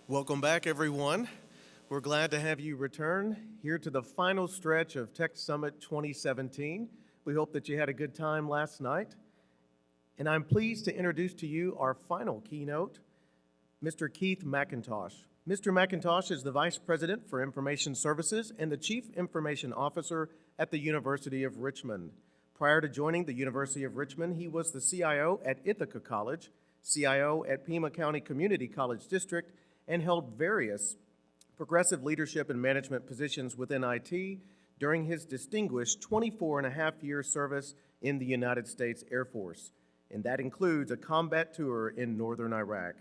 Welcome back, everyone. We're glad to have you return here to the final stretch of Tech Summit 2017. We hope that you had a good time last night. And I'm pleased to introduce to you our final keynote, Mr. Keith McIntosh. Mr. McIntosh is the Vice President for Information Services and the Chief Information Officer at the University of Richmond. Prior to joining the University of Richmond, he was the CIO at Ithaca College, CIO at Pima County Community College District, and held various progressive leadership and management positions within IT during his distinguished 24-and-a-half-year service in the United States Air Force, and that includes a combat tour in northern Iraq.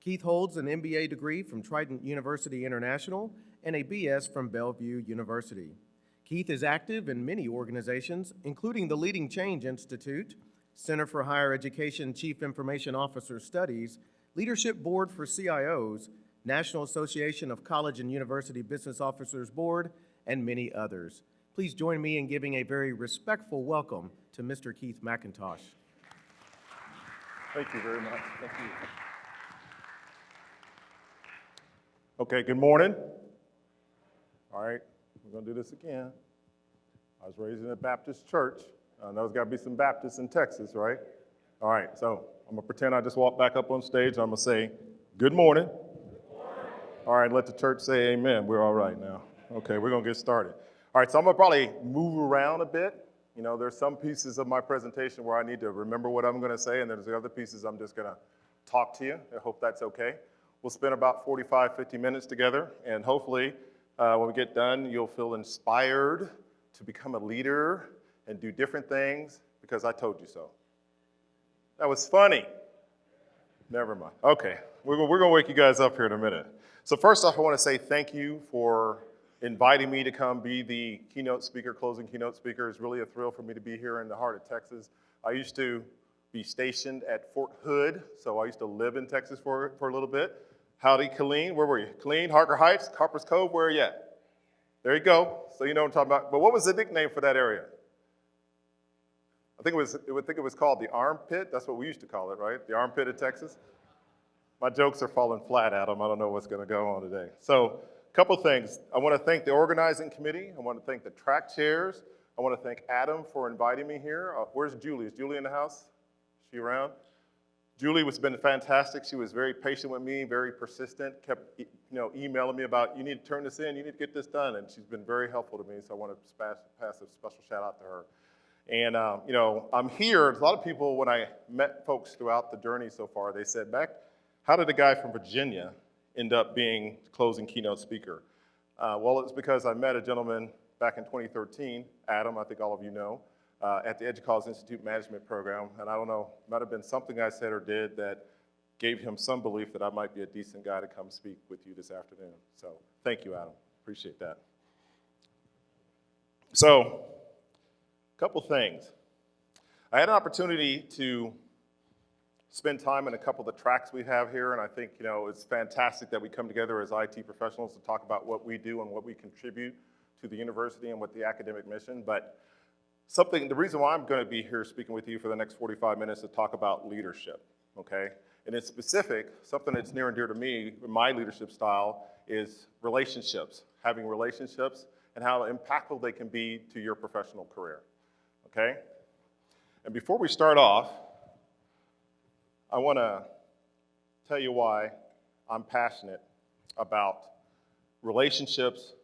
Keith holds an MBA degree from Trident University International and a BS from Bellevue University. Keith is active in many organizations, including the Leading Change Institute, Center for Higher Education Chief Information Officer Studies, Leadership Board for CIOs, National Association of College and University Business Officers Board, and many others. Please join me in giving a very respectful welcome to Mr. Keith McIntosh. Thank you very much. Thank you. Okay, good morning. All right, we're going to do this again. I was raised in a Baptist church. I know there's got to be some Baptists in Texas, right? All right, so I'm going to pretend I just walked back up on stage. I'm going to say, good morning. All right, let the church say amen. We're all right now. Okay, we're going to get started. All right, so I'm going to probably move around a bit. You know, there's some pieces of my presentation where I need to remember what I'm going to say, and there's the other pieces I'm just going to talk to you. I hope that's okay. We'll spend about 45, 50 minutes together, and hopefully when we get done, you'll feel inspired to become a leader and do different things because I told you so. That was funny. Never mind. Okay, we're going to wake you guys up here in a minute. So first off, I want to say thank you for inviting me to come be the keynote speaker, closing keynote speaker. It's really a thrill for me to be here in the heart of Texas. I used to be stationed at Fort Hood, so I used to live in Texas for a little bit. Howdy, Killeen, where were you? Killeen, Harker Heights, Copper's Cove, where are you at? There you go, so you know what I'm talking about. But what was the nickname for that area? I think it was called the Armpit. That's what we used to call it, right? The Armpit of Texas. My jokes are falling flat, Adam. I don't know what's going to go on today. So a couple things. I want to thank the organizing committee. I want to thank the track chairs. I want to thank Adam for inviting me here. Where's Julie? Is Julie in the house? Is she around? Julie has been fantastic. She was very patient with me, very persistent, kept emailing me about, you need to turn this in, you need to get this done, and she's been very helpful to me, so I want to pass a special shout out to her. And, I'm here. A lot of people, when I met folks throughout the journey so far, they said, Mac, how did a guy from Virginia end up being closing keynote speaker? Well, it's because I met a gentleman back in 2013, Adam, I think all of you know, at the EDUCAUSE Institute Management Program. And I don't know, it might have been something I said or did that gave him some belief that I might be a decent guy to come speak with you this afternoon. So thank you, Adam. Appreciate that. So, a couple things. I had an opportunity to spend time in a couple of the tracks we have here, and I think it's fantastic that we come together as IT professionals to talk about what we do and what we contribute to the university and what the academic mission. But the reason why I'm going to be here speaking with you for the next 45 minutes is to talk about leadership, okay? And in specific, something that's near and dear to me, my leadership style, is relationships, having relationships and how impactful they can be to your professional career, okay? And before we start off, I want to tell you why I'm passionate about relationships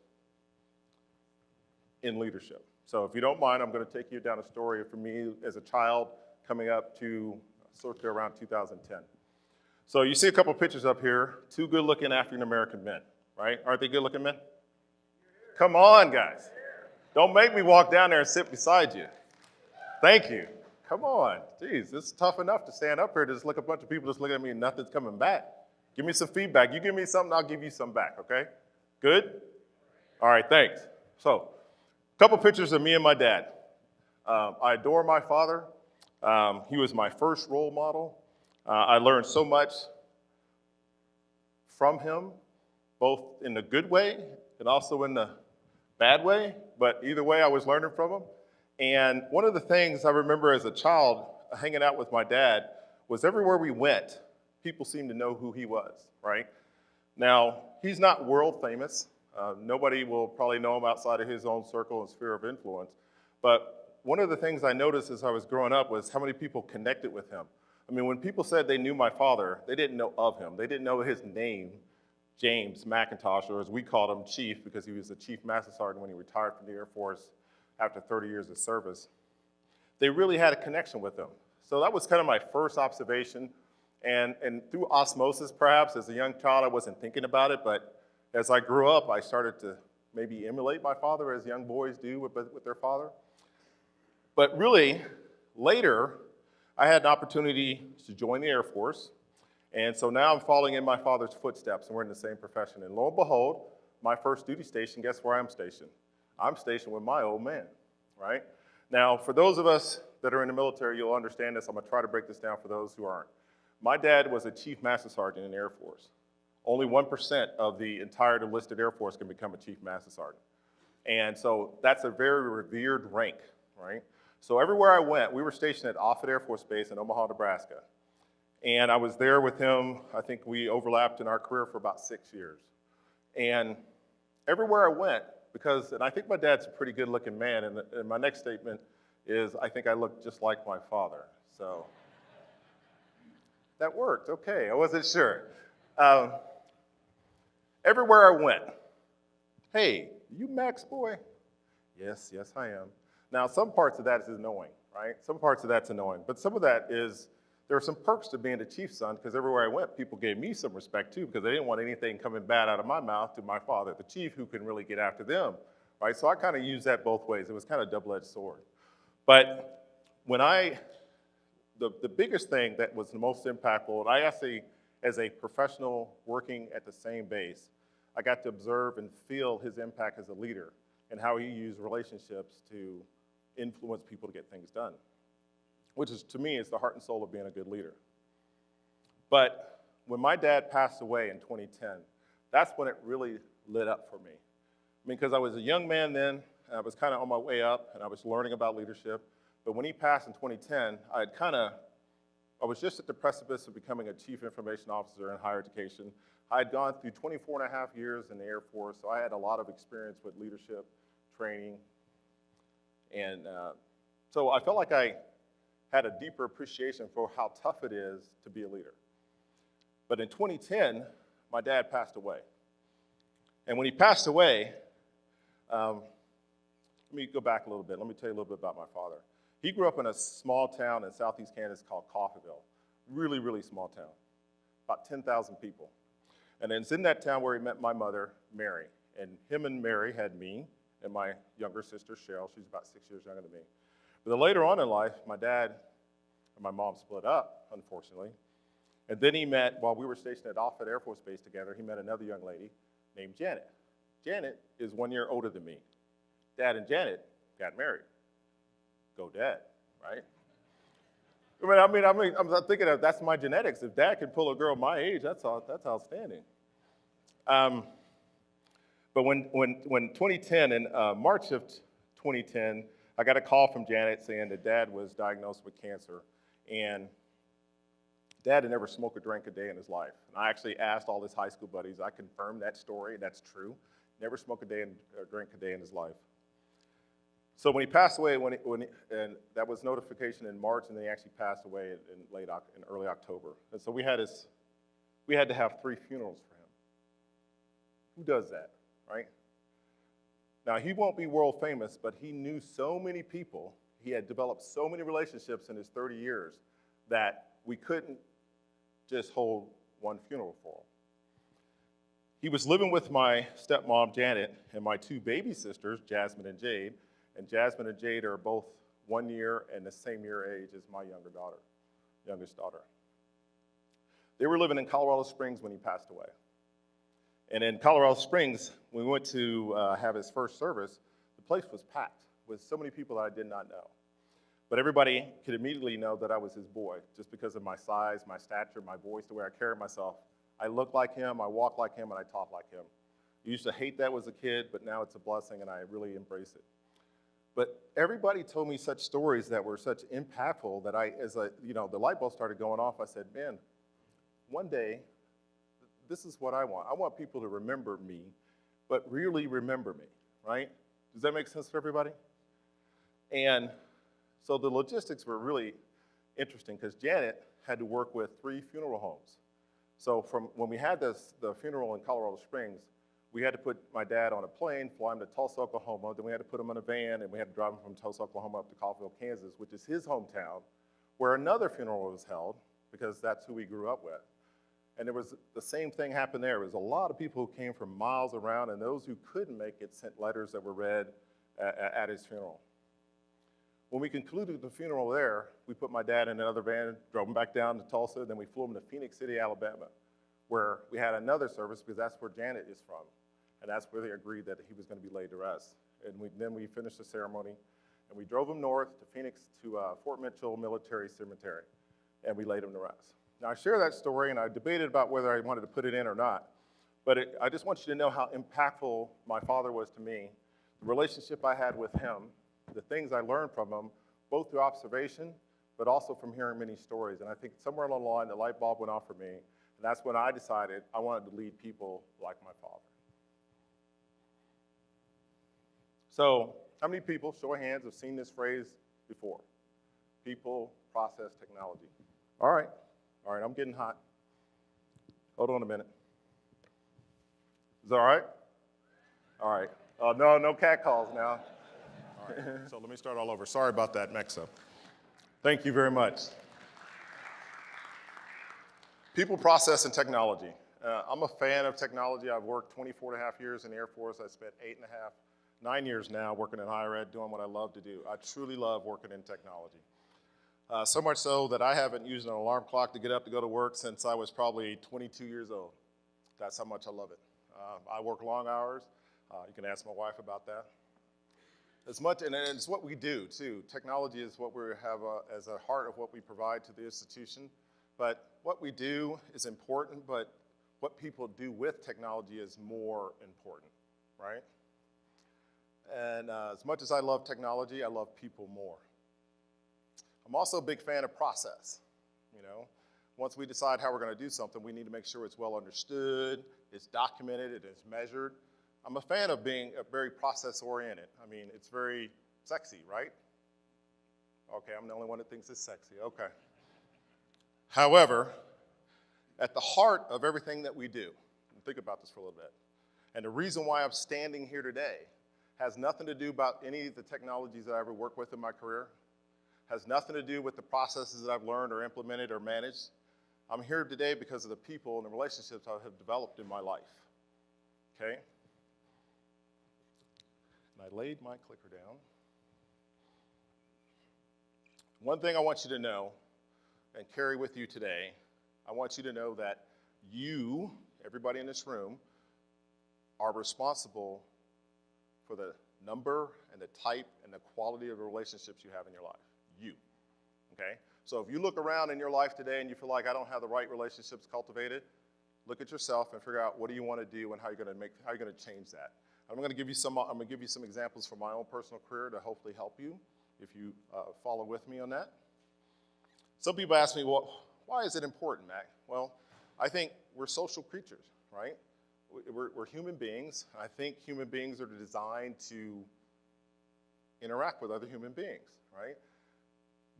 in leadership. So if you don't mind, I'm going to take you down a story for me as a child coming up to sort of around 2010. So you see a couple pictures up here, two good-looking African-American men, right? Aren't they good-looking men? Come on, guys. Don't make me walk down there and sit beside you. Thank you. Come on. Geez, it's tough enough to stand up here to just look at a bunch of people just looking at me and nothing's coming back. Give me some feedback. You give me something, I'll give you some back, okay? Good? All right, thanks. So, a couple pictures of me and my dad. I adore my father. He was my first role model. I learned so much from him, both in the good way and also in the bad way, but either way I was learning from him. And one of the things I remember as a child hanging out with my dad was everywhere we went, people seemed to know who he was, right? Now, he's not world famous. Nobody will probably know him outside of his own circle and sphere of influence. But one of the things I noticed as I was growing up was how many people connected with him. I mean, when people said they knew my father, they didn't know of him. They didn't know his name, James McIntosh, or as we called him, Chief, because he was the Chief Master Sergeant when he retired from the Air Force after 30 years of service. They really had a connection with him. So that was kind of my first observation. And through osmosis, perhaps, as a young child, I wasn't thinking about it, but as I grew up, I started to maybe emulate my father as young boys do with their father. But really, later, I had an opportunity to join the Air Force, and so now I'm following in my father's footsteps, and we're in the same profession. And lo and behold, my first duty station, guess where I'm stationed? I'm stationed with my old man, right? Now, for those of us that are in the military, you'll understand this. I'm gonna try to break this down for those who aren't. My dad was a Chief Master Sergeant in the Air Force. Only 1% of the entire enlisted Air Force can become a Chief Master Sergeant. And so that's a very revered rank, right? So everywhere I went, we were stationed at Offutt Air Force Base in Omaha, Nebraska. And I was there with him. I think we overlapped in our career for about 6 years. And everywhere I went, and I think my dad's a pretty good looking man, and my next statement is, I think I look just like my father. So that worked, okay, I wasn't sure. Everywhere I went, hey, you Max boy? Yes, I am. Now, some parts of that is annoying, right? Some parts of that's annoying, but some of that is, there are some perks to being the chief's son, because everywhere I went, people gave me some respect too, because they didn't want anything coming bad out of my mouth to my father, the chief, who can really get after them, right? So I kind of used that both ways. It was kind of a double-edged sword. But when the biggest thing that was the most impactful, and I actually, as a professional working at the same base, I got to observe and feel his impact as a leader and how he used relationships to influence people to get things done, which is, to me, is the heart and soul of being a good leader. But when my dad passed away in 2010, that's when it really lit up for me. I mean, because I was a young man then, and I was kind of on my way up, and I was learning about leadership. But when he passed in 2010, I was just at the precipice of becoming a chief information officer in higher education. I had gone through 24 and a half years in the Air Force, so I had a lot of experience with leadership, training, and so I felt like I had a deeper appreciation for how tough it is to be a leader. But in 2010, my dad passed away. And when he passed away, let me go back a little bit. Let me tell you a little bit about my father. He grew up in a small town in southeast Kansas called Coffeyville. Really, really small town, about 10,000 people. And it's in that town where he met my mother, Mary. And him and Mary had me and my younger sister, Cheryl. She's about 6 years younger than me. But then later on in life, my dad and my mom split up, unfortunately. And then he met, while we were stationed at Offutt Air Force Base together, he met another young lady named Janet. Janet is 1 year older than me. Dad and Janet got married. Go Dad, right? I mean, I'm thinking of, that's my genetics. If Dad can pull a girl my age, that's outstanding. But when 2010, in March of 2010, I got a call from Janet saying that Dad was diagnosed with cancer, and Dad had never smoked or drank a day in his life. And I actually asked all his high school buddies. I confirmed that story. That's true. Never smoked a day or drank a day in his life. So when he passed away, and that was notification in March, and then he actually passed away in early October. And so we had to have 3 funerals for him. Who does that, right? Now, he won't be world famous, but he knew so many people. He had developed so many relationships in his 30 years that we couldn't just hold one funeral for him. He was living with my stepmom, Janet, and my 2 baby sisters, Jasmine and Jade. And Jasmine and Jade are both 1 year and the same year age as my youngest daughter. They were living in Colorado Springs when he passed away. And in Colorado Springs, when we went to have his first service, the place was packed with so many people that I did not know. But everybody could immediately know that I was his boy, just because of my size, my stature, my voice, the way I carried myself. I look like him, I walk like him, and I talk like him. I used to hate that as a kid, but now it's a blessing, and I really embrace it. But everybody told me such stories that were such impactful that the light bulb started going off. I said, man, one day this is what I want. I want people to remember me, but really remember me, right? Does that make sense for everybody? And so the logistics were really interesting because Janet had to work with 3 funeral homes. So from when we had the funeral in Colorado Springs, we had to put my dad on a plane, fly him to Tulsa, Oklahoma, then we had to put him in a van, and we had to drive him from Tulsa, Oklahoma up to Coffeyville, Kansas, which is his hometown, where another funeral was held, because that's who we grew up with. And there was the same thing happened there. There was a lot of people who came from miles around, and those who couldn't make it sent letters that were read at his funeral. When we concluded the funeral there, we put my dad in another van, drove him back down to Tulsa, then we flew him to Phoenix City, Alabama, where we had another service because that's where Janet is from. And that's where they agreed that he was going to be laid to rest. And then we finished the ceremony, and we drove him north to Phoenix to Fort Mitchell Military Cemetery, and we laid him to rest. Now, I share that story, and I debated about whether I wanted to put it in or not, but I just want you to know how impactful my father was to me, the relationship I had with him, the things I learned from him, both through observation, but also from hearing many stories. And I think somewhere along the line, the light bulb went off for me, and that's when I decided I wanted to lead people like my father. So, how many people, show of hands, have seen this phrase before? People, process, technology. All right, I'm getting hot. Hold on a minute. Is that all right? All right. No cat calls now. All right, so let me start all over. Sorry about that mix-up. Thank you very much. People, process, and technology. I'm a fan of technology. I've worked 24 and a half years in the Air Force. I spent 9 years now working in higher ed, doing what I love to do. I truly love working in technology. So much so that I haven't used an alarm clock to get up to go to work since I was probably 22 years old. That's how much I love it. I work long hours. You can ask my wife about that. As much, and it's what we do too. Technology is what we have as a heart of what we provide to the institution. But what we do is important, but what people do with technology is more important, right? And as much as I love technology, I love people more. I'm also a big fan of process. You know, once we decide how we're going to do something, we need to make sure it's well understood, it's documented, it is measured. I'm a fan of being very process-oriented. I mean, it's very sexy, right? Okay, I'm the only one that thinks it's sexy. Okay. However, at the heart of everything that we do, and think about this for a little bit, and the reason why I'm standing here today has nothing to do about any of the technologies that I ever worked with in my career, has nothing to do with the processes that I've learned or implemented or managed. I'm here today because of the people and the relationships I have developed in my life, okay? And I laid my clicker down. One thing I want you to know and carry with you today, I want you to know that you, everybody in this room, are responsible for the number and the type and the quality of the relationships you have in your life. You, okay? So if you look around in your life today and you feel like I don't have the right relationships cultivated, look at yourself and figure out what do you want to do and how you're going to change that. I'm going to give you some examples from my own personal career to hopefully help you if you follow with me on that. Some people ask me, well, why is it important, Mac? Well, I think we're social creatures, right? We're human beings. I think human beings are designed to interact with other human beings, right?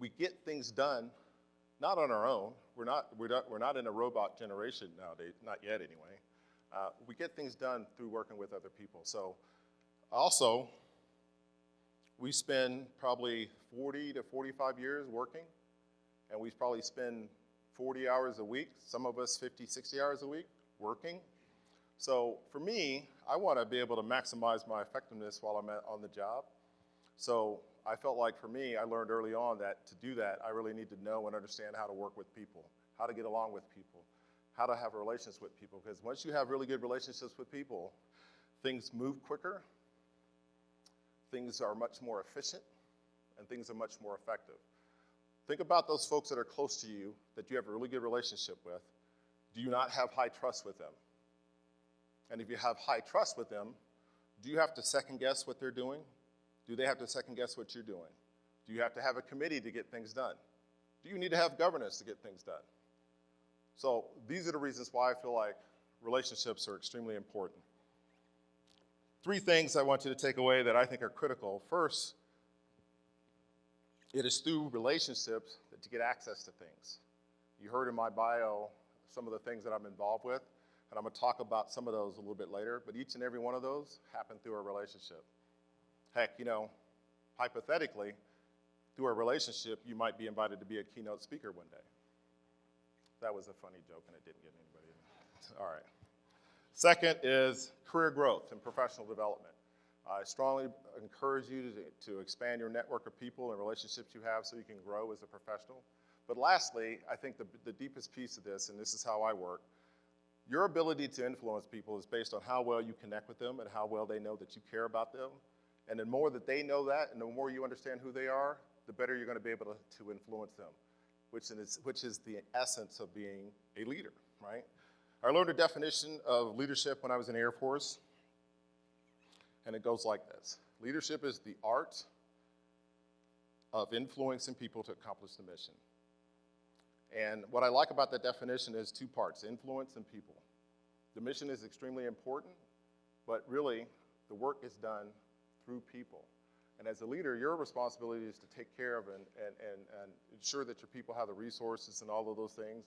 We get things done not on our own. We're not in a robot generation nowadays, not yet anyway. We get things done through working with other people. So also, we spend probably 40 to 45 years working, and we probably spend 40 hours a week, some of us 50, 60 hours a week working. So for me, I want to be able to maximize my effectiveness while I'm on the job. So I felt like for me, I learned early on that to do that, I really need to know and understand how to work with people, how to get along with people, how to have relations with people. Because once you have really good relationships with people, things move quicker, things are much more efficient, and things are much more effective. Think about those folks that are close to you that you have a really good relationship with. Do you not have high trust with them? And if you have high trust with them, do you have to second guess what they're doing? Do they have to second guess what you're doing? Do you have to have a committee to get things done? Do you need to have governance to get things done? So these are the reasons why I feel like relationships are extremely important. 3 things I want you to take away that I think are critical. First, it is through relationships that you get access to things. You heard in my bio some of the things that I'm involved with, and I'm going to talk about some of those a little bit later, but each and every one of those happened through a relationship. Heck, hypothetically, through a relationship, you might be invited to be a keynote speaker one day. That was a funny joke, and it didn't get anybody. All right. Second is career growth and professional development. I strongly encourage you to expand your network of people and relationships you have so you can grow as a professional. But lastly, I think the deepest piece of this, and this is how I work, your ability to influence people is based on how well you connect with them and how well they know that you care about them. And the more that they know that and the more you understand who they are, the better you're going to be able to influence them, which is the essence of being a leader, right? I learned a definition of leadership when I was in the Air Force, and it goes like this. Leadership is the art of influencing people to accomplish the mission. And what I like about that definition is 2 parts, influence and people. The mission is extremely important, but really the work is done through people. And as a leader, your responsibility is to take care of and ensure that your people have the resources and all of those things.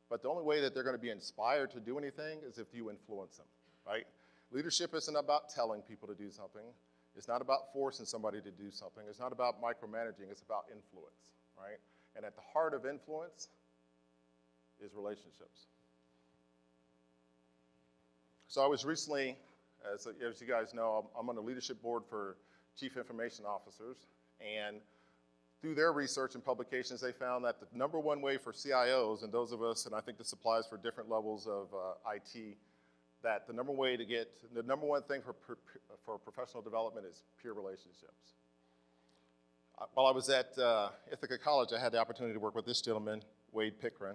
But the only way that they're going to be inspired to do anything is if you influence them, right? Leadership isn't about telling people to do something. It's not about forcing somebody to do something. It's not about micromanaging. It's about influence, right? And at the heart of influence is relationships. So I was recently, as you guys know, I'm on the leadership board for Chief Information Officers, and through their research and publications, they found that the number one way for CIOs, and those of us, and I think this applies for different levels of IT, that the number one thing for professional development is peer relationships. While I was at Ithaca College, I had the opportunity to work with this gentleman, Wade Pickren.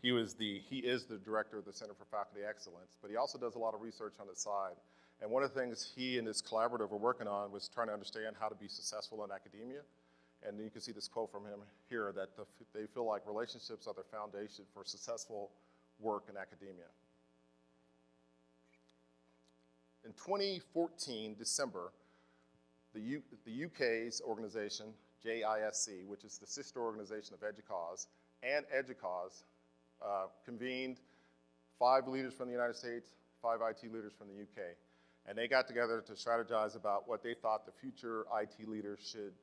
He is the director of the Center for Faculty Excellence, but he also does a lot of research on the side. And one of the things he and his collaborative were working on was trying to understand how to be successful in academia. And you can see this quote from him here, that they feel like relationships are the foundation for successful work in academia. In 2014, December, the UK's organization, JISC, which is the sister organization of EDUCAUSE, and EDUCAUSE convened 5 leaders from the United States, 5 IT leaders from the UK. And they got together to strategize about what they thought the future IT leaders should,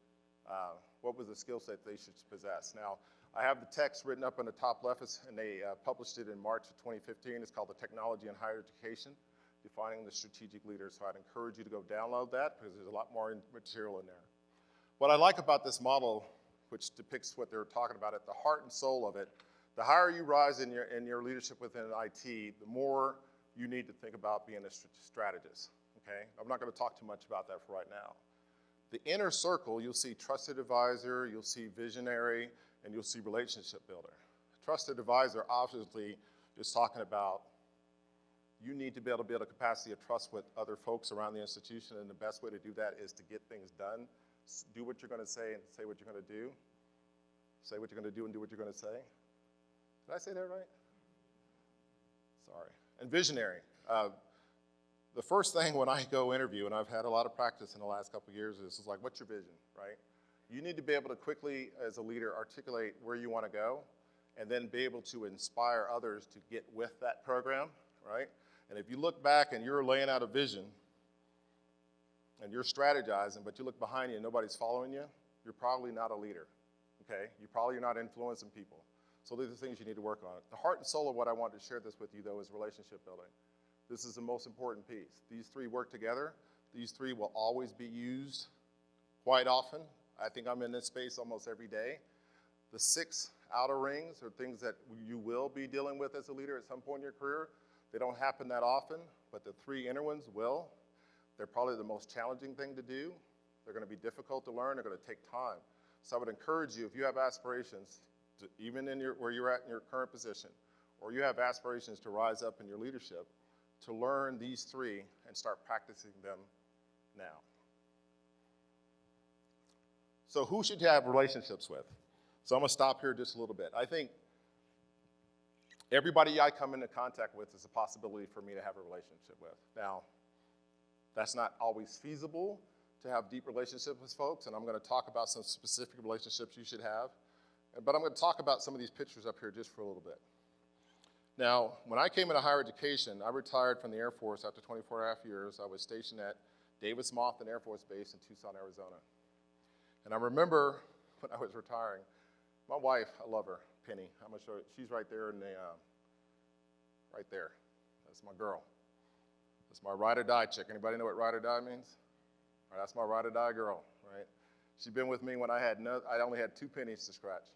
what was the skill set they should possess. Now, I have the text written up on the top left, and they published it in March of 2015. It's called The Technology in Higher Education, Defining the Strategic Leader. So I'd encourage you to go download that because there's a lot more material in there. What I like about this model, which depicts what they're talking about at the heart and soul of it, the higher you rise in your leadership within IT, the more you need to think about being a strategist, okay? I'm not going to talk too much about that for right now. The inner circle, you'll see trusted advisor, you'll see visionary, and you'll see relationship builder. Trusted advisor obviously is talking about you need to be able to build a capacity of trust with other folks around the institution, and the best way to do that is to get things done. Do what you're going to say and say what you're going to do. Say what you're going to do and do what you're going to say. Did I say that right? Sorry. And visionary. The first thing when I go interview, and I've had a lot of practice in the last couple of years, is like, what's your vision, right? You need to be able to quickly, as a leader, articulate where you want to go, and then be able to inspire others to get with that program, right? And if you look back and you're laying out a vision, and you're strategizing, but you look behind you and nobody's following you, you're probably not a leader, okay? You're not influencing people. So these are things you need to work on. The heart and soul of what I wanted to share this with you, though, is relationship building. This is the most important piece. These 3 work together. These 3 will always be used quite often. I think I'm in this space almost every day. The 6 outer rings are things that you will be dealing with as a leader at some point in your career. They don't happen that often, but the 3 inner ones will. They're probably the most challenging thing to do. They're going to be difficult to learn. They're going to take time. So I would encourage you, if you have aspirations, even in where you're at in your current position, or you have aspirations to rise up in your leadership, to learn these 3 and start practicing them now. So who should you have relationships with? So I'm going to stop here just a little bit. I think Everybody I come into contact with is a possibility for me to have a relationship with. Now, that's not always feasible to have deep relationships with folks, and I'm going to talk about some specific relationships you should have. But I'm going to talk about some of these pictures up here just for a little bit. Now, when I came into higher education, I retired from the Air Force after 24 and a half years. I was stationed at Davis-Monthan Air Force Base in Tucson, Arizona. And I remember when I was retiring, my wife, I love her, Penny. I'm going to show you. She's right there in the, right there. That's my girl. That's my ride or die chick. Anybody know what ride or die means? All right, that's my ride or die girl, right? She's been with me when I only had 2 pennies to scratch.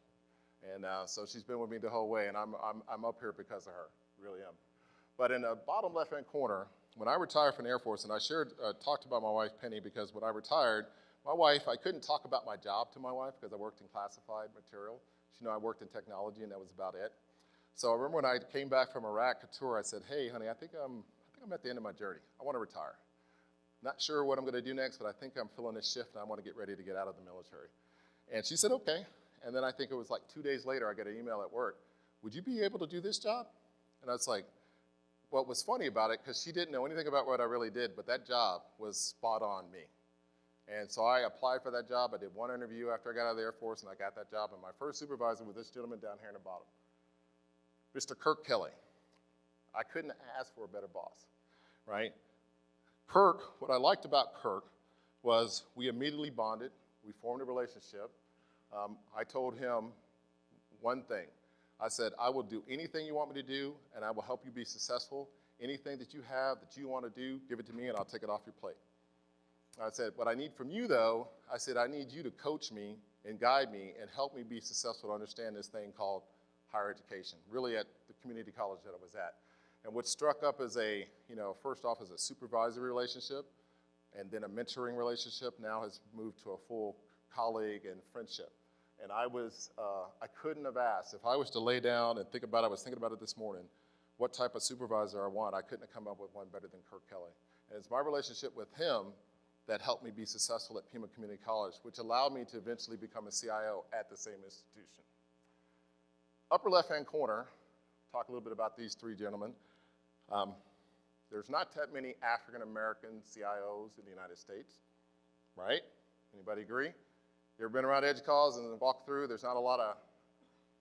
And so she's been with me the whole way, and I'm up here because of her, really am. But in the bottom left-hand corner, when I retired from the Air Force, and I talked about my wife, Penny, because when I retired, my wife, I couldn't talk about my job to my wife because I worked in classified material. She knew I worked in technology, and that was about it. So I remember when I came back from Iraq to tour, I said, hey, honey, I think I'm at the end of my journey. I want to retire. Not sure what I'm going to do next, but I think I'm feeling this shift, and I want to get ready to get out of the military. And she said, okay. And then I think it was like 2 days later, I got an email at work. Would you be able to do this job? And I was like, what was funny about it, because she didn't know anything about what I really did, but that job was spot on me. And so I applied for that job. I did 1 interview after I got out of the Air Force, and I got that job. And my first supervisor was this gentleman down here in the bottom, Mr. Kirk Kelly. I couldn't ask for a better boss, right? Kirk, what I liked about Kirk was we immediately bonded. We formed a relationship. I told him one thing. I said, I will do anything you want me to do, and I will help you be successful. Anything that you have that you want to do, give it to me, and I'll take it off your plate. I said, what I need from you, though, I said, I need you to coach me and guide me and help me be successful to understand this thing called higher education, really at the community college that I was at. And what struck up as first off as a supervisory relationship, and then a mentoring relationship, now has moved to a full colleague and friendship. And I couldn't have asked, if I was to lay down and think about it, I was thinking about it this morning, what type of supervisor I want, I couldn't have come up with one better than Kirk Kelly. And it's my relationship with him that helped me be successful at Pima Community College, which allowed me to eventually become a CIO at the same institution. Upper left-hand corner, talk a little bit about these 3 gentlemen. There's not that many African-American CIOs in the United States, right? Anybody agree? You ever been around EDUCAUSE and walked through? There's not a lot of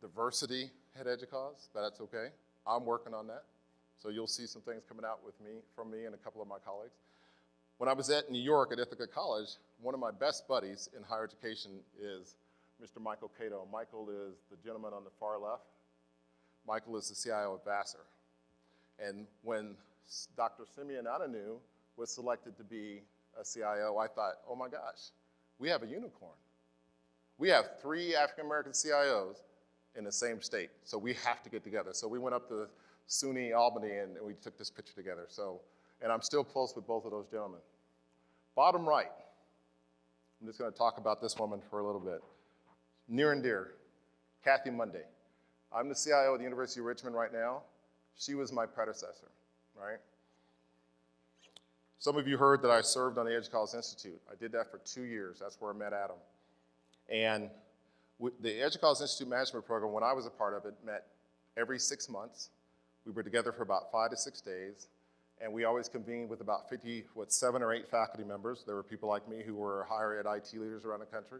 diversity at EDUCAUSE, but that's okay. I'm working on that. So you'll see some things coming out from me and a couple of my colleagues. When I was at New York at Ithaca College, one of my best buddies in higher education is Mr. Michael Cato. Michael is the gentleman on the far left. Michael is the CIO at Vassar. And when Dr. Simeon Adenu was selected to be a CIO, I thought, oh my gosh, we have a unicorn. We have 3 African-American CIOs in the same state, so we have to get together. So we went up to SUNY Albany and we took this picture together. And I'm still close with both of those gentlemen. Bottom right, I'm just going to talk about this woman for a little bit. Near and dear, Kathy Monday. I'm the CIO at the University of Richmond right now. She was my predecessor, right? Some of you heard that I served on the EDUCAUSE Institute. I did that for 2 years. That's where I met Adam. And the EDUCAUSE Institute Management Program, when I was a part of it, met every 6 months. We were together for about 5 to 6 days. And we always convened with about 7 or 8 faculty members. There were people like me who were higher ed IT leaders around the country.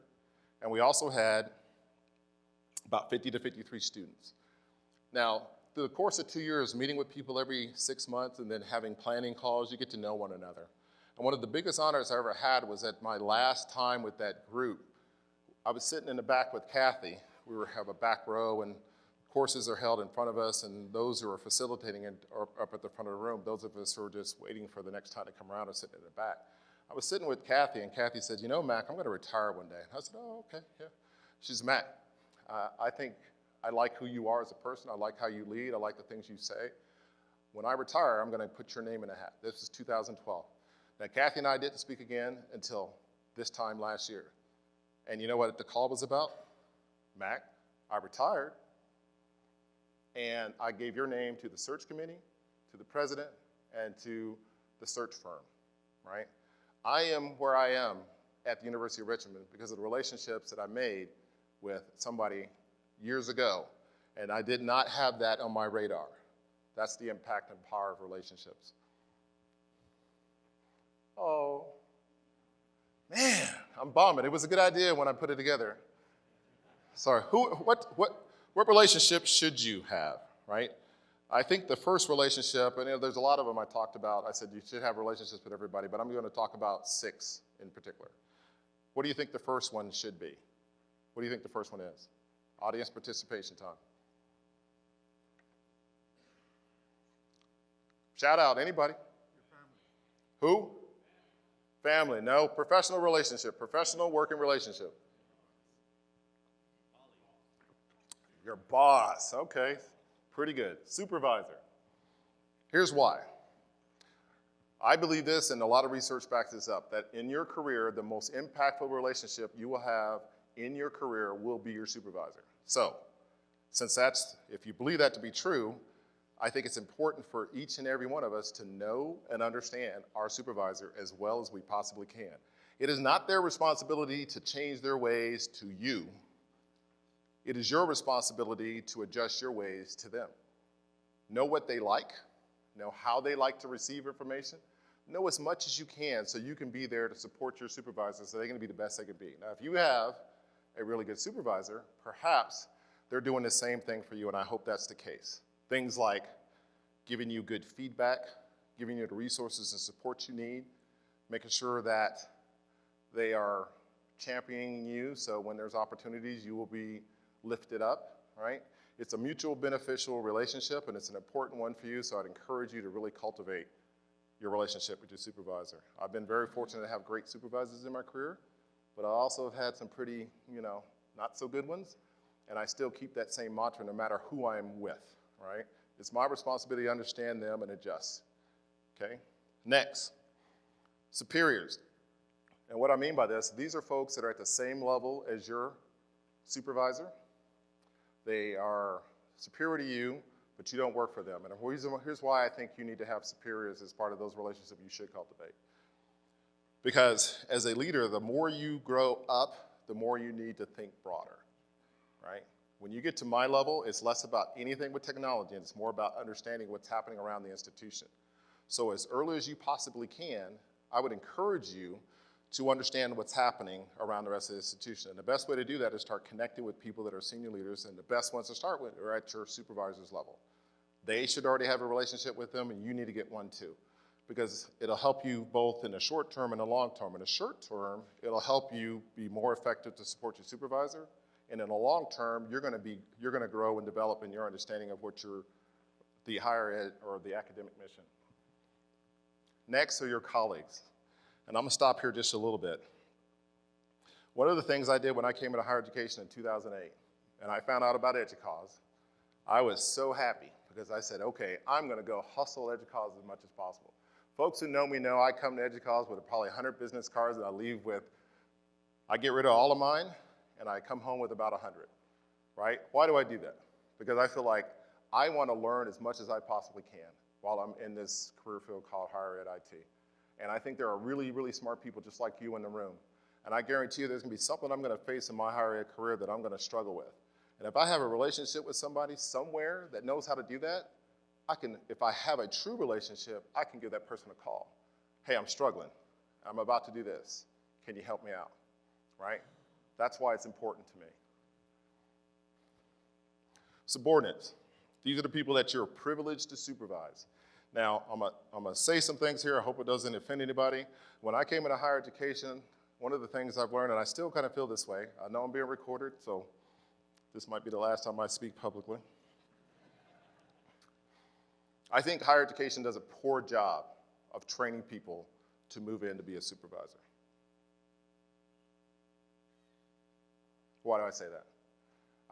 And we also had about 50 to 53 students. Now, through the course of 2 years, meeting with people every 6 months and then having planning calls, you get to know one another. And one of the biggest honors I ever had was at my last time with that group. I was sitting in the back with Kathy. We have a back row, and courses are held in front of us, and those who are facilitating it are up at the front of the room. Those of us who are just waiting for the next time to come around are sitting in the back. I was sitting with Kathy, and Kathy said, you know, Mac, I'm going to retire one day. And I said, oh, okay, yeah. She said, Mac, I think I like who you are as a person. I like how you lead. I like the things you say. When I retire, I'm going to put your name in a hat. This is 2012. Now, Kathy and I didn't speak again until this time last year. And you know what the call was about? Mac, I retired. And I gave your name to the search committee, to the president, and to the search firm, right? I am where I am at the University of Richmond because of the relationships that I made with somebody years ago. And I did not have that on my radar. That's the impact and power of relationships. Oh, man, I'm bombing. It was a good idea when I put it together. Sorry, what relationship should you have, right? I think the first relationship, and there's a lot of them I talked about. I said you should have relationships with everybody, but I'm going to talk about 6 in particular. What do you think the first one should be? What do you think the first one is? Audience participation time. Shout out, anybody? Who? Family, no. Professional relationship, professional working relationship. Your boss, okay. Pretty good. Supervisor. Here's why. I believe this, and a lot of research backs this up, that in your career, the most impactful relationship you will have in your career will be your supervisor. So, if you believe that to be true, I think it's important for each and every one of us to know and understand our supervisor as well as we possibly can. It is not their responsibility to change their ways to you. It is your responsibility to adjust your ways to them. Know what they like, know how they like to receive information, know as much as you can so you can be there to support your supervisor so they're going to be the best they can be. Now, if you have a really good supervisor, perhaps they're doing the same thing for you, and I hope that's the case. Things like giving you good feedback, giving you the resources and support you need, making sure that they are championing you so when there's opportunities, you will be lifted up, right? It's a mutual beneficial relationship, and it's an important one for you, so I'd encourage you to really cultivate your relationship with your supervisor. I've been very fortunate to have great supervisors in my career, but I also have had some pretty, not so good ones, and I still keep that same mantra no matter who I'm with, right? It's my responsibility to understand them and adjust, okay? Next, superiors. And what I mean by this, these are folks that are at the same level as your supervisor. They are superior to you, but you don't work for them. And here's why I think you need to have superiors as part of those relationships you should cultivate. Because as a leader, the more you grow up, the more you need to think broader, right? When you get to my level, it's less about anything with technology, and it's more about understanding what's happening around the institution. So as early as you possibly can, I would encourage you to understand what's happening around the rest of the institution. And the best way to do that is start connecting with people that are senior leaders, and the best ones to start with are at your supervisor's level. They should already have a relationship with them, and you need to get one too, because it'll help you both in the short term and the long term. In the short term, it'll help you be more effective to support your supervisor, and in the long term, you're gonna grow and develop in your understanding of what the higher ed or the academic mission. Next are your colleagues. And I'm gonna stop here just a little bit. One of the things I did when I came into higher education in 2008, and I found out about EDUCAUSE, I was so happy because I said, okay, I'm gonna go hustle EDUCAUSE as much as possible. Folks who know me know I come to EDUCAUSE with probably 100 business cards that I leave with. I get rid of all of mine, and I come home with about 100, right? Why do I do that? Because I feel like I wanna learn as much as I possibly can while I'm in this career field called higher ed IT. And I think there are really, really smart people just like you in the room. And I guarantee you there's gonna be something I'm gonna face in my higher ed career that I'm gonna struggle with. And if I have a relationship with somebody somewhere that knows how to do that, if I have a true relationship, I can give that person a call. Hey, I'm struggling. I'm about to do this. Can you help me out, right? That's why it's important to me. Subordinates. These are the people that you're privileged to supervise. Now, I'm gonna say some things here. I hope it doesn't offend anybody. When I came into higher education, one of the things I've learned, and I still kind of feel this way, I know I'm being recorded, so this might be the last time I speak publicly. I think higher education does a poor job of training people to move in to be a supervisor. Why do I say that?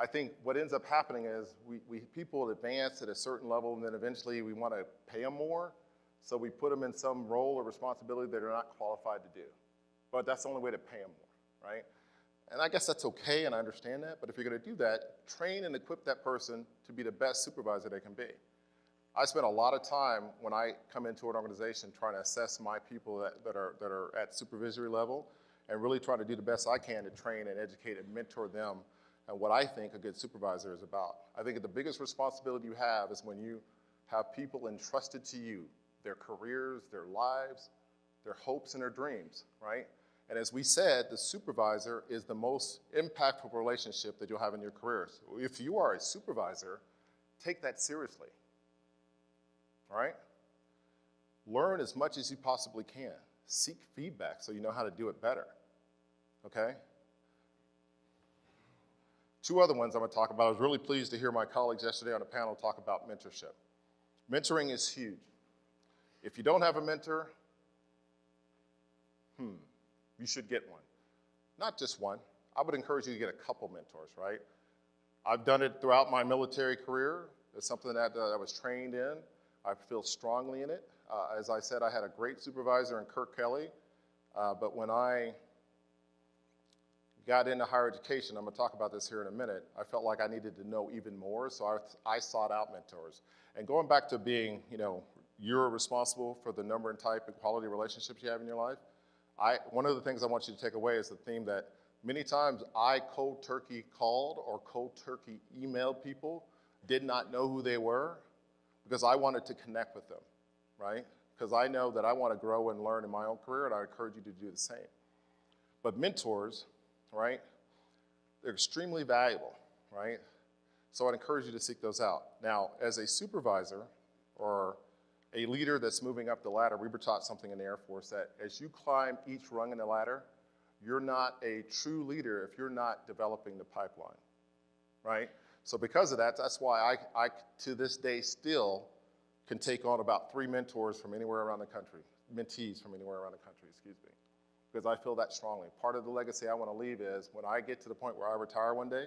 I think what ends up happening is people advance at a certain level, and then eventually we want to pay them more, so we put them in some role or responsibility that they're not qualified to do. But that's the only way to pay them more, right? And I guess that's okay, and I understand that, but if you're gonna do that, train and equip that person to be the best supervisor they can be. I spend a lot of time when I come into an organization trying to assess my people that are at supervisory level and really trying to do the best I can to train and educate and mentor them and what I think a good supervisor is about. I think the biggest responsibility you have is when you have people entrusted to you, their careers, their lives, their hopes and their dreams, right? And as we said, the supervisor is the most impactful relationship that you'll have in your career. So if you are a supervisor, take that seriously, all right? Learn as much as you possibly can. Seek feedback so you know how to do it better, okay? Two other ones I'm gonna talk about. I was really pleased to hear my colleagues yesterday on a panel talk about mentorship. Mentoring is huge. If you don't have a mentor, you should get one. Not just one. I would encourage you to get a couple mentors, right? I've done it throughout my military career. It's something that I was trained in. I feel strongly in it. As I said, I had a great supervisor in Kirk Kelly, but when I got into higher education, I'm gonna talk about this here in a minute, I felt like I needed to know even more, so I sought out mentors. And going back to being, you're responsible for the number and type and quality relationships you have in your life, one of the things I want you to take away is the theme that many times I cold turkey called or cold turkey emailed people, did not know who they were, because I wanted to connect with them, right? Because I know that I want to grow and learn in my own career, and I encourage you to do the same. But mentors, right, they're extremely valuable, right? So I'd encourage you to seek those out. Now, as a supervisor or a leader that's moving up the ladder, we were taught something in the Air Force that as you climb each rung in the ladder, you're not a true leader if you're not developing the pipeline, right? So because of that, that's why I to this day still can take on about 3 mentors from anywhere around the country, mentees from anywhere around the country, excuse me, because I feel that strongly. Part of the legacy I want to leave is when I get to the point where I retire one day,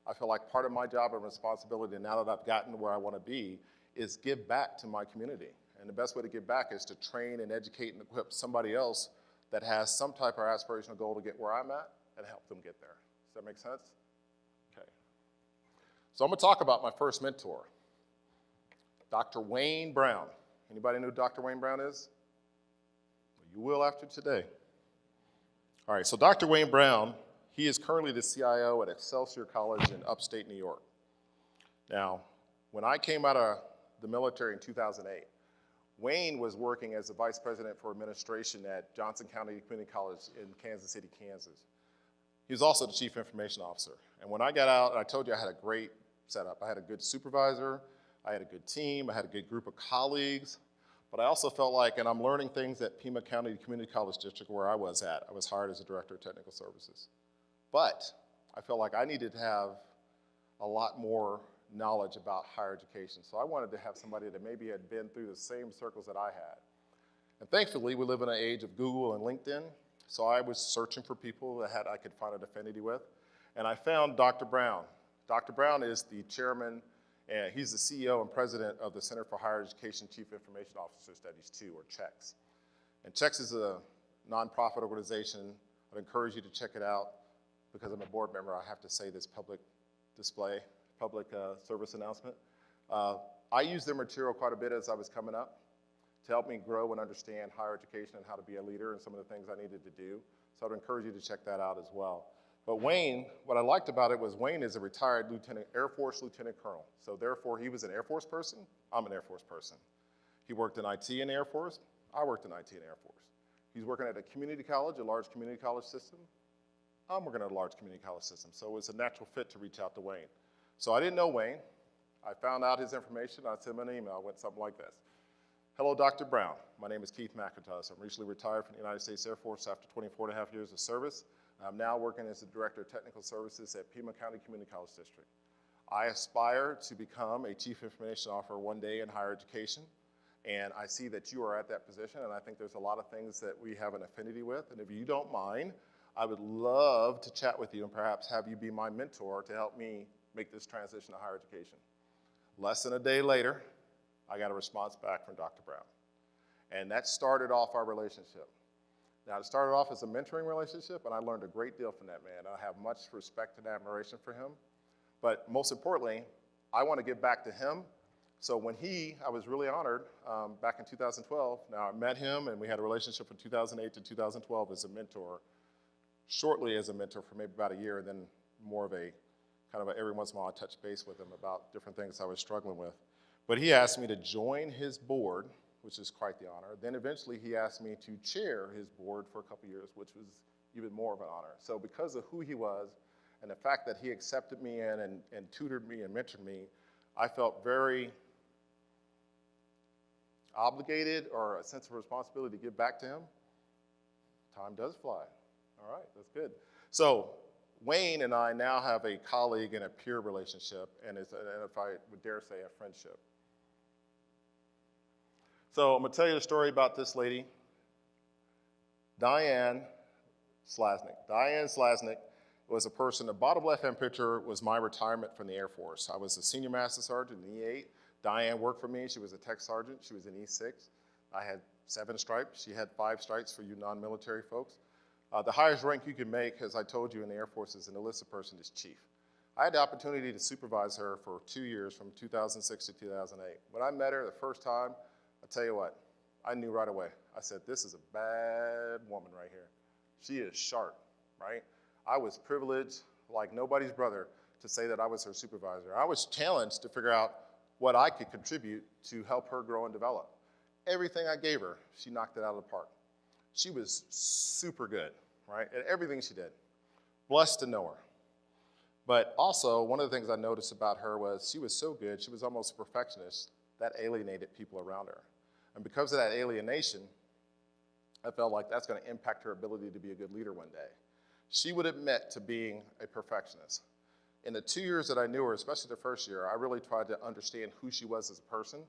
I feel like part of my job and responsibility now that I've gotten to where I want to be is give back to my community. And the best way to give back is to train and educate and equip somebody else that has some type of aspirational goal to get where I'm at and help them get there. Does that make sense? Okay. So I'm gonna talk about my first mentor, Dr. Wayne Brown. Anybody know who Dr. Wayne Brown is? Well, you will after today. All right, so Dr. Wayne Brown, he is currently the CIO at Excelsior College in upstate New York. Now, when I came out of the military in 2008, Wayne was working as the Vice President for Administration at Johnson County Community College in Kansas City, Kansas. He was also the Chief Information Officer. And when I got out, I told you I had a great setup. I had a good supervisor, I had a good team, I had a good group of colleagues, but I also felt like, and I'm learning things at Pima County Community College District where I was at. I was hired as a Director of Technical Services. But I felt like I needed to have a lot more knowledge about higher education. So I wanted to have somebody that maybe had been through the same circles that I had. And thankfully, we live in an age of Google and LinkedIn, so I was searching for people that I could find an affinity with, and I found Dr. Brown. Dr. Brown is the chairman, and he's the CEO and president of the Center for Higher Education Chief Information Officer Studies 2, or CHEX. And CHEX is a nonprofit organization. I'd encourage you to check it out. Because I'm a board member, I have to say this public service announcement. I used their material quite a bit as I was coming up to help me grow and understand higher education and how to be a leader and some of the things I needed to do. So I'd encourage you to check that out as well. But Wayne, what I liked about it was Wayne is a retired Air Force Lieutenant Colonel. So therefore, he was an Air Force person. I'm an Air Force person. He worked in IT in the Air Force. I worked in IT in the Air Force. He's working at a community college, a large community college system. I'm working at a large community college system. So it was a natural fit to reach out to Wayne. So I didn't know Wayne. I found out his information. I sent him an email. It went something like this. Hello, Dr. Brown. My name is Keith McIntosh. I'm recently retired from the United States Air Force after 24.5 years of service. I'm now working as the Director of Technical Services at Pima County Community College District. I aspire to become a Chief Information Officer one day in higher education, and I see that you are at that position, and I think there's a lot of things that we have an affinity with, and if you don't mind, I would love to chat with you and perhaps have you be my mentor to help me make this transition to higher education. Less than a day later, I got a response back from Dr. Brown, and that started off our relationship. Now, it started off as a mentoring relationship, and I learned a great deal from that man. I have much respect and admiration for him. But most importantly, I want to give back to him. So when I was really honored back in 2012. Now, I met him, and we had a relationship from 2008 to 2012 as a mentor, shortly as a mentor for maybe about a year, and then more of a kind of every once in a while I touch base with him about different things I was struggling with. But he asked me to join his board, which is quite the honor. Then eventually he asked me to chair his board for a couple years, which was even more of an honor. So because of who he was and the fact that he accepted me in and tutored me and mentored me, I felt very obligated or a sense of responsibility to give back to him. Time does fly. All right, that's good. So Wayne and I now have a colleague and a peer relationship, and it's, if I would dare say, a friendship. So I'm gonna tell you a story about this lady, Diane Slasnick. Diane Slasnick was a person, the bottom left-hand picture was my retirement from the Air Force. I was a senior master sergeant in E8. Diane worked for me. She was a tech sergeant. She was in E6. I had 7 stripes. She had 5 stripes for you non-military folks. The highest rank you can make, as I told you in the Air Force, as an enlisted person is chief. I had the opportunity to supervise her for 2 years, from 2006 to 2008. When I met her the first time, I tell you what, I knew right away. I said, this is a bad woman right here. She is sharp, right? I was privileged, like nobody's brother, to say that I was her supervisor. I was challenged to figure out what I could contribute to help her grow and develop. Everything I gave her, she knocked it out of the park. She was super good, right, at everything she did. Blessed to know her. But also, one of the things I noticed about her was she was so good, she was almost a perfectionist, that alienated people around her. And because of that alienation, I felt like that's gonna impact her ability to be a good leader one day. She would admit to being a perfectionist. In the 2 years that I knew her, especially the first year, I really tried to understand who she was as a person.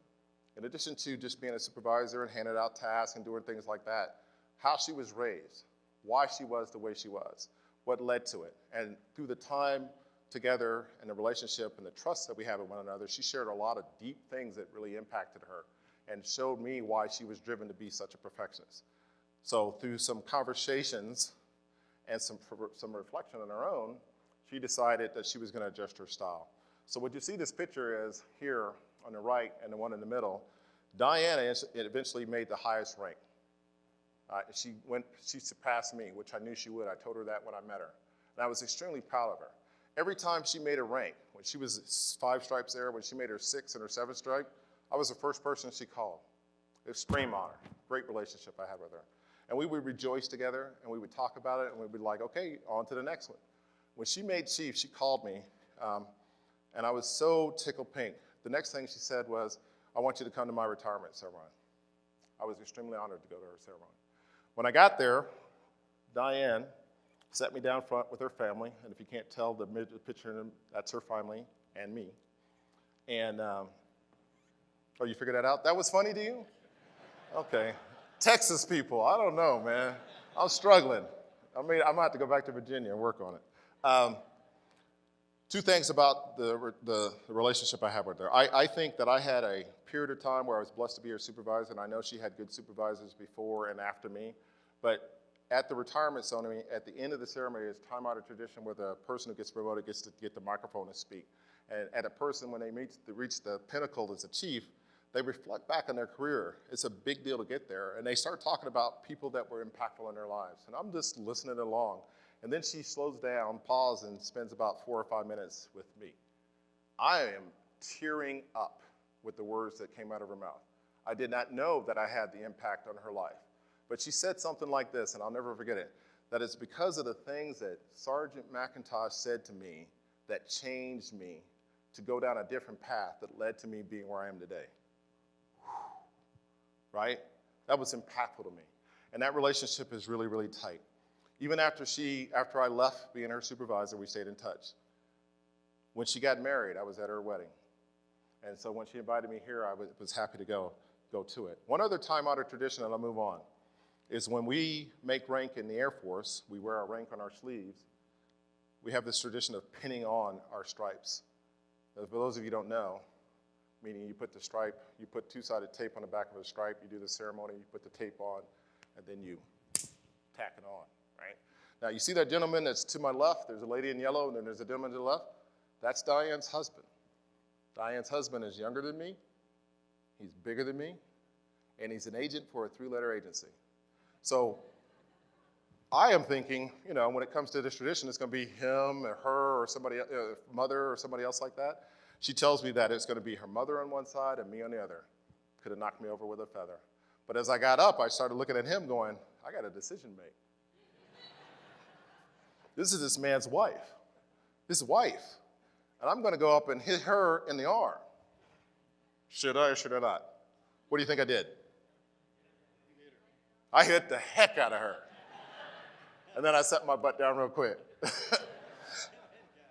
In addition to just being a supervisor and handing out tasks and doing things like that, how she was raised, why she was the way she was, what led to it. And through the time together and the relationship and the trust that we have with one another, she shared a lot of deep things that really impacted her and showed me why she was driven to be such a perfectionist. So through some conversations and some reflection on her own, she decided that she was going to adjust her style. So what you see this picture is here on the right and the one in the middle, Diana eventually made the highest rank. She surpassed me, which I knew she would. I told her that when I met her. And I was extremely proud of her. Every time she made a rank, when she was 5 stripes there, when she made her 6 and her 7th stripe, I was the first person she called. Extreme honor, great relationship I had with her. And we would rejoice together, and we would talk about it, and we'd be like, okay, on to the next one. When she made chief, she called me, and I was so tickled pink. The next thing she said was, I want you to come to my retirement ceremony. I was extremely honored to go to her ceremony. When I got there, Diane sat me down front with her family, and if you can't tell the picture, that's her family and me. And, oh, you figured that out? That was funny to you? Okay. Texas people, I don't know, man. I'm struggling. I mean, I'm gonna have to go back to Virginia and work on it. 2 things about the relationship I have with her. I think that I had a period of time where I was blessed to be her supervisor, and I know she had good supervisors before and after me, but at the retirement ceremony, at the end of the ceremony, it's time-honored tradition where the person who gets promoted gets to get the microphone and speak. And at a person, when they reach the pinnacle as a chief, they reflect back on their career. It's a big deal to get there. And they start talking about people that were impactful in their lives. And I'm just listening along. And then she slows down, pauses, and spends about 4 or 5 minutes with me. I am tearing up with the words that came out of her mouth. I did not know that I had the impact on her life. But she said something like this, and I'll never forget it, that it's because of the things that Sergeant McIntosh said to me that changed me to go down a different path that led to me being where I am today. Right? That was impactful to me. And that relationship is really, really tight. Even after I left being her supervisor, we stayed in touch. When she got married, I was at her wedding. And so when she invited me here, I was happy to go to it. One other time-honored tradition, and I'll move on, is when we make rank in the Air Force, we wear our rank on our sleeves, we have this tradition of pinning on our stripes. Now, for those of you who don't know, meaning you put the stripe, you put 2-sided tape on the back of the stripe, you do the ceremony, you put the tape on, and then you tack it on, right? Now you see that gentleman that's to my left, there's a lady in yellow, and then there's a gentleman to the left. That's Diane's husband. Diane's husband is younger than me, he's bigger than me, and he's an agent for a 3-letter agency. So I am thinking, when it comes to this tradition, it's going to be him or her or somebody, mother or somebody else like that. She tells me that it's going to be her mother on one side and me on the other. Could have knocked me over with a feather. But as I got up, I started looking at him going, I got a decision to make. This is this man's wife, his wife. And I'm going to go up and hit her in the arm. Should I or should I not? What do you think I did? I hit the heck out of her. And then I set my butt down real quick.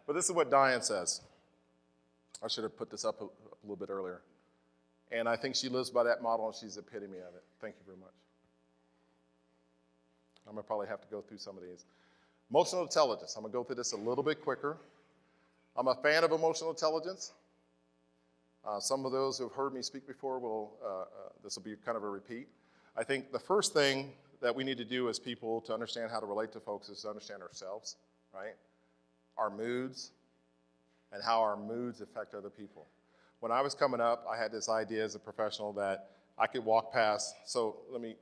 But this is what Diane says. I should have put this up a little bit earlier. And I think she lives by that model, and she's the epitome of it. Thank you very much. I'm going to probably have to go through some of these. Emotional intelligence. I'm going to go through this a little bit quicker. I'm a fan of emotional intelligence. Some of those who have heard me speak before this will be kind of a repeat. I think the first thing that we need to do as people to understand how to relate to folks is to understand ourselves, right? Our moods, and how our moods affect other people. When I was coming up, I had this idea as a professional that I could walk past, so let me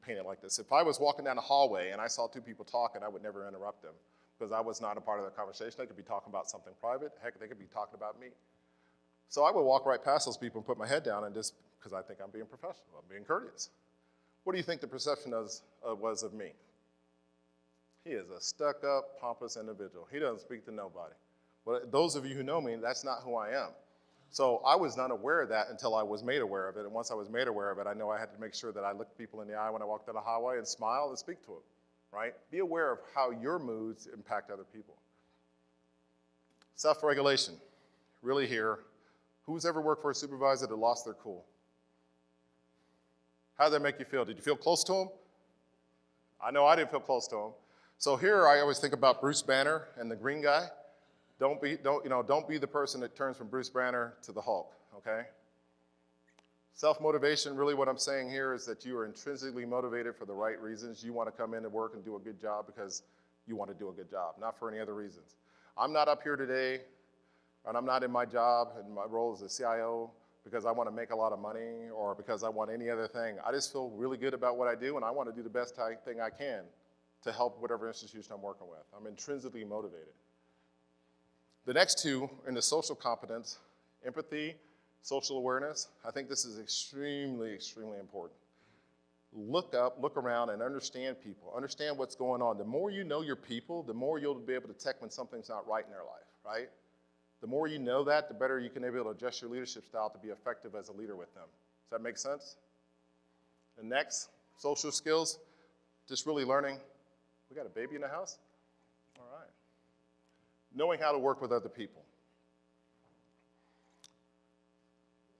paint it like this. If I was walking down a hallway and I saw two people talking, I would never interrupt them because I was not a part of the conversation. They could be talking about something private. Heck, they could be talking about me. So I would walk right past those people and put my head down and just, because I think I'm being professional, I'm being courteous. What do you think the perception was of me? He is a stuck-up, pompous individual. He doesn't speak to nobody. Well, those of you who know me, that's not who I am. So I was not aware of that until I was made aware of it. And once I was made aware of it, I know I had to make sure that I looked people in the eye when I walked down the highway and smile and speak to them, right? Be aware of how your moods impact other people. Self-regulation, really here. Who's ever worked for a supervisor that lost their cool? How did that make you feel? Did you feel close to him? I know I didn't feel close to him. So here I always think about Bruce Banner and the green guy. Don't be the person that turns from Bruce Banner to the Hulk, okay? Self-motivation, really what I'm saying here is that you are intrinsically motivated for the right reasons. You want to come into work and do a good job because you want to do a good job, not for any other reasons. I'm not up here today, and I'm not in my job and my role as a CIO because I want to make a lot of money or because I want any other thing. I just feel really good about what I do, and I want to do the best thing I can to help whatever institution I'm working with. I'm intrinsically motivated. The next two in the social competence, empathy, social awareness, I think this is extremely, extremely important. Look up, look around, and understand people. Understand what's going on. The more you know your people, the more you'll be able to detect when something's not right in their life, right? The more you know that, the better you can be able to adjust your leadership style to be effective as a leader with them. Does that make sense? And next, social skills, just really learning. We got a baby in the house? All right. Knowing how to work with other people.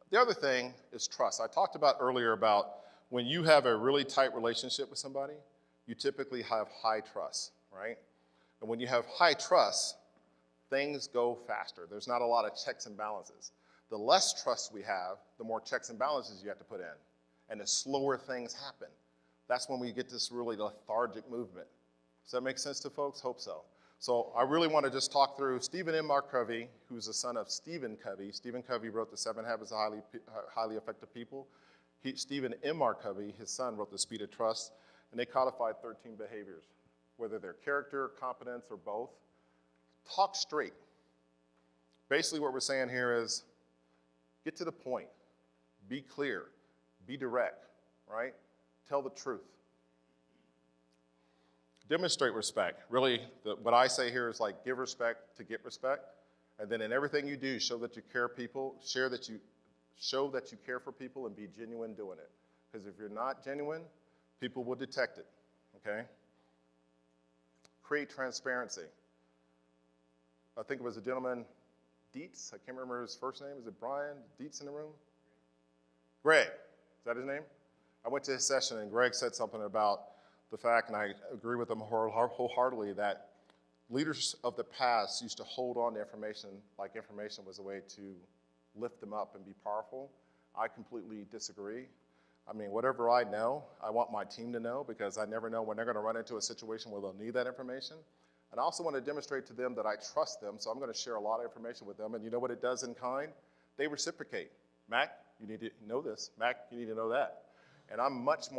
The other thing is trust. I talked about earlier about when you have a really tight relationship with somebody, you typically have high trust, right? And when you have high trust, things go faster. There's not a lot of checks and balances. The less trust we have, the more checks and balances you have to put in, and the slower things happen. That's when we get this really lethargic movement. Does that make sense to folks? Hope so. So I really want to just talk through Stephen M. R. Covey, who's the son of Stephen Covey. Stephen Covey wrote The 7 Habits of Highly Effective People. Stephen M. R. Covey, his son, wrote The Speed of Trust, and they codified 13 behaviors, whether they're character, competence, or both. Talk straight. Basically what we're saying here is get to the point, be clear, be direct, right? Tell the truth. Demonstrate respect. Really, what I say here is like give respect to get respect. And then in everything you do, show that you care show that you care for people and be genuine doing it. Because if you're not genuine, people will detect it, okay? Create transparency. I think it was a gentleman, Dietz, I can't remember his first name. Is it Brian Dietz in the room? Greg, is that his name? I went to his session and Greg said something about the fact, and I agree with him wholeheartedly, that leaders of the past used to hold on to information like information was a way to lift them up and be powerful. I completely disagree. I mean, whatever I know, I want my team to know because I never know when they're going to run into a situation where they'll need that information. And I also want to demonstrate to them that I trust them, so I'm going to share a lot of information with them. And you know what it does in kind? They reciprocate. Mac, you need to know this. Mac, you need to know that. And I'm much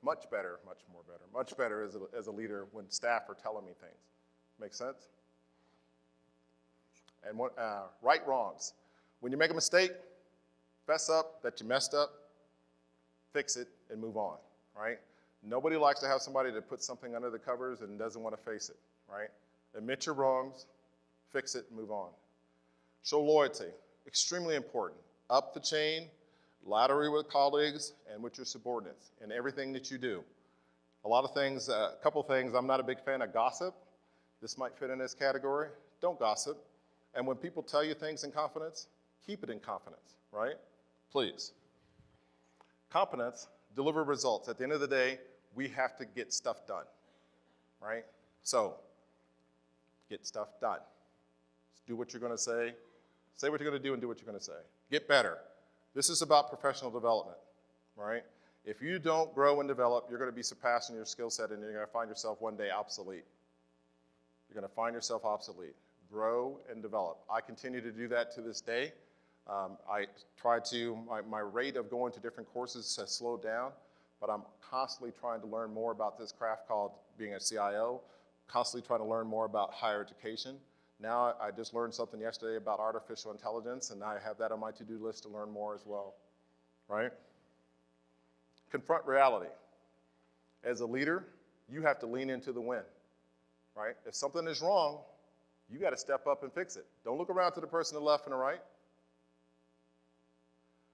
much better, much more better, much better as a leader when staff are telling me things. Make sense? And right wrongs. When you make a mistake, fess up that you messed up, fix it, and move on, right? Nobody likes to have somebody that puts something under the covers and doesn't want to face it, right? Admit your wrongs, fix it, and move on. Show loyalty, extremely important. Up the chain, laterally with colleagues, and with your subordinates in everything that you do. A lot of things, a couple things, I'm not a big fan of gossip. This might fit in this category. Don't gossip. And when people tell you things in confidence, keep it in confidence, right? Please. Competence, deliver results. At the end of the day, we have to get stuff done, right? So, get stuff done. Do what you're going to say what you're going to do, and do what you're going to say. Get better. This is about professional development, right? If you don't grow and develop, you're going to be surpassing your skill set, and you're going to find yourself one day obsolete. You're going to find yourself obsolete. Grow and develop. I continue to do that to this day. My rate of going to different courses has slowed down, but I'm constantly trying to learn more about this craft called being a CIO, constantly trying to learn more about higher education. Now I just learned something yesterday about artificial intelligence, and I have that on my to-do list to learn more as well, right? Confront reality. As a leader, you have to lean into the win, right? If something is wrong, you got to step up and fix it. Don't look around to the person to the left and the right.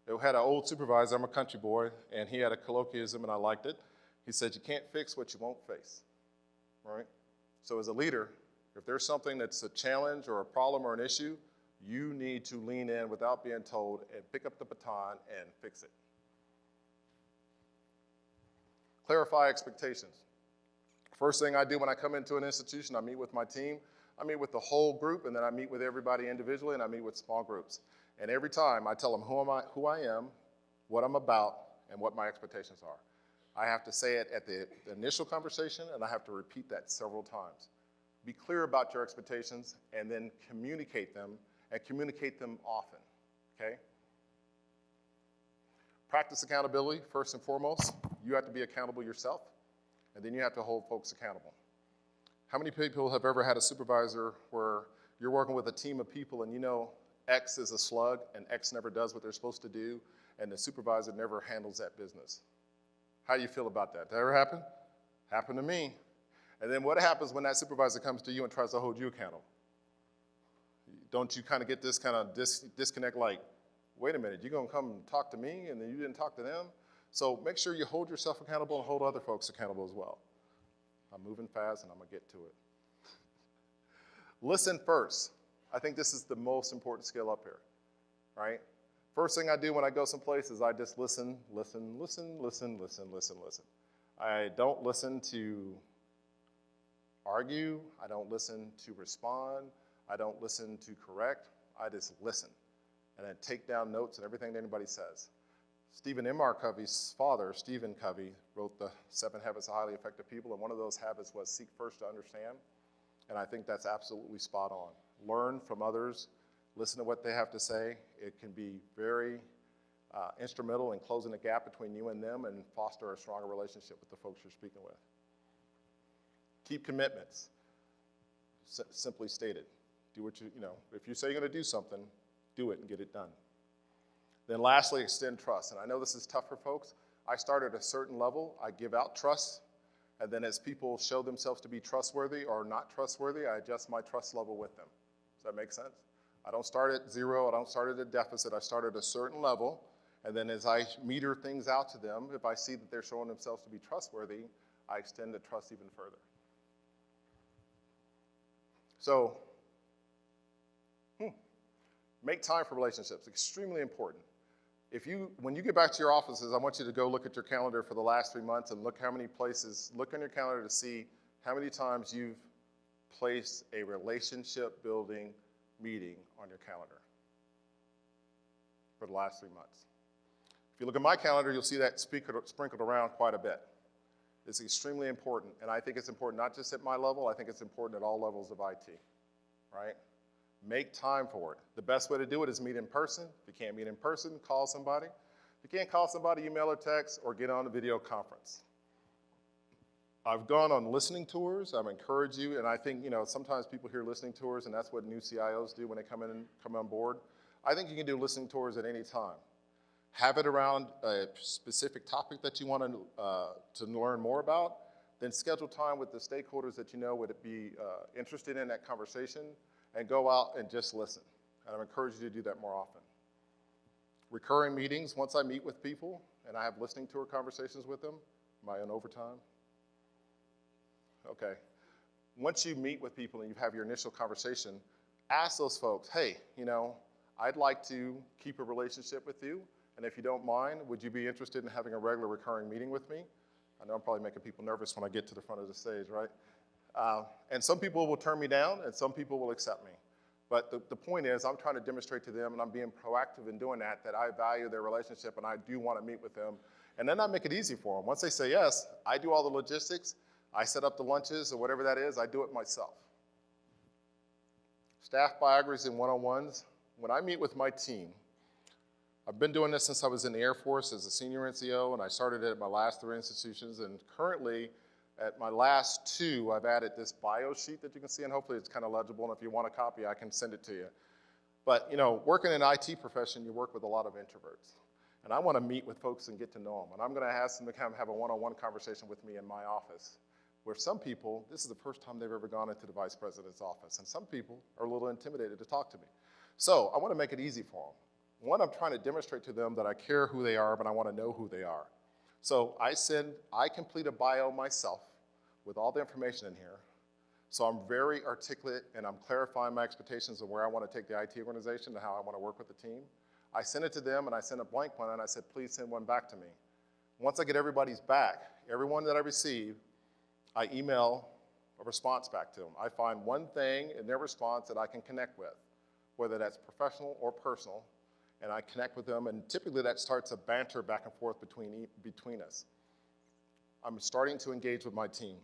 I had an old supervisor, I'm a country boy, and he had a colloquialism, and I liked it. He said, you can't fix what you won't face, right? So as a leader, if there's something that's a challenge or a problem or an issue, you need to lean in without being told and pick up the baton and fix it. Clarify expectations. First thing I do when I come into an institution, I meet with my team, I meet with the whole group, and then I meet with everybody individually, and I meet with small groups. And every time I tell them who I am, what I'm about, and what my expectations are. I have to say it at the initial conversation, and I have to repeat that several times. Be clear about your expectations, and then communicate them, and communicate them often, okay? Practice accountability, first and foremost. You have to be accountable yourself, and then you have to hold folks accountable. How many people have ever had a supervisor where you're working with a team of people and you know X is a slug and X never does what they're supposed to do, and the supervisor never handles that business? How do you feel about that? Did that ever happen? Happened to me. And then what happens when that supervisor comes to you and tries to hold you accountable? Don't you kind of get this kind of disconnect like, wait a minute, you're going to come talk to me and then you didn't talk to them? So make sure you hold yourself accountable and hold other folks accountable as well. I'm moving fast and I'm going to get to it. Listen first. I think this is the most important skill up here, right? First thing I do when I go someplace is I just listen. I don't listen to argue. I don't listen to respond. I don't listen to correct. I just listen and then take down notes and everything that anybody says. Stephen M. R. Covey's father, Stephen Covey, wrote the 7 Habits of Highly Effective People, and one of those habits was seek first to understand, and I think that's absolutely spot on. Learn from others, listen to what they have to say. It can be very instrumental in closing the gap between you and them and foster a stronger relationship with the folks you're speaking with. Keep commitments, simply stated. Do what if you say you're going to do something, do it and get it done. Then lastly, extend trust. And I know this is tough for folks. I start at a certain level. I give out trust. And then as people show themselves to be trustworthy or not trustworthy, I adjust my trust level with them. Does that make sense? I don't start at 0. I don't start at a deficit. I start at a certain level. And then as I meter things out to them, if I see that they're showing themselves to be trustworthy, I extend the trust even further. So, make time for relationships. Extremely important. When you get back to your offices, I want you to go look at your calendar for the last 3 months and look how many places, look on your calendar to see how many times you've placed a relationship building meeting on your calendar for the last 3 months. If you look at my calendar, you'll see that sprinkled around quite a bit. It's extremely important, and I think it's important not just at my level, I think it's important at all levels of IT, right? Make time for it. The best way to do it is meet in person. If you can't meet in person, call somebody. If you can't call somebody, email or text, or get on a video conference. I've gone on listening tours. I've encouraged you, and I think, sometimes people hear listening tours, and that's what new CIOs do when they come on board. I think you can do listening tours at any time. Have it around a specific topic that you want to learn more about, then schedule time with the stakeholders that you know would be interested in that conversation, and go out and just listen. And I encourage you to do that more often. Recurring meetings, once I meet with people and I have listening tour conversations with them, am I on overtime? Okay. Once you meet with people and you have your initial conversation, ask those folks, hey, I'd like to keep a relationship with you, and if you don't mind, would you be interested in having a regular recurring meeting with me? I know I'm probably making people nervous when I get to the front of the stage, right? And some people will turn me down, and some people will accept me. But the point is, I'm trying to demonstrate to them, and I'm being proactive in doing that I value their relationship and I do want to meet with them. And then I make it easy for them. Once they say yes, I do all the logistics, I set up the lunches or whatever that is, I do it myself. Staff biographies and one-on-ones. When I meet with my team, I've been doing this since I was in the Air Force as a senior NCO, and I started it at my last 3 institutions, and currently at my last 2, I've added this bio sheet that you can see, and hopefully it's kind of legible, and if you want a copy, I can send it to you. But, working in an IT profession, you work with a lot of introverts. And I want to meet with folks and get to know them. And I'm going to ask them to come have a one-on-one conversation with me in my office, where some people, this is the first time they've ever gone into the vice president's office, and some people are a little intimidated to talk to me. So I want to make it easy for them. One, I'm trying to demonstrate to them that I care who they are, but I want to know who they are. So I complete a bio myself with all the information in here. So I'm very articulate, and I'm clarifying my expectations of where I want to take the IT organization and how I want to work with the team. I send it to them, and I send a blank one, and I said, please send one back to me. Once I get everybody's back, everyone that I receive, I email a response back to them. I find one thing in their response that I can connect with, whether that's professional or personal, and I connect with them, and typically that starts a banter back and forth between us. I'm starting to engage with my team.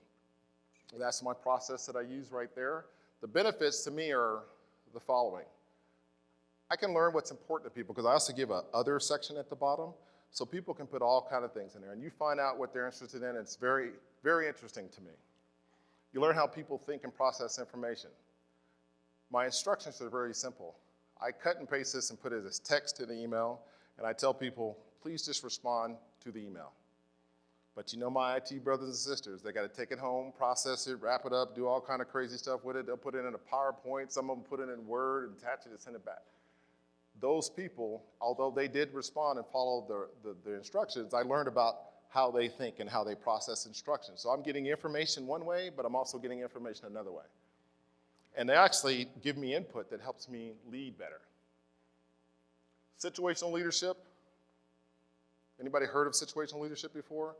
That's my process that I use right there. The benefits to me are the following. I can learn what's important to people because I also give a other section at the bottom, so people can put all kind of things in there, and you find out what they're interested in. It's very, very interesting to me. You learn how people think and process information. My instructions are very simple. I cut and paste this and put it as text in the email, and I tell people, please just respond to the email. But my IT brothers and sisters, they got to take it home, process it, wrap it up, do all kind of crazy stuff with it. They'll put it in a PowerPoint, some of them put it in Word, attach it, and send it back. Those people, although they did respond and follow the instructions, I learned about how they think and how they process instructions. So I'm getting information one way, but I'm also getting information another way. And they actually give me input that helps me lead better. Situational leadership. Anybody heard of situational leadership before?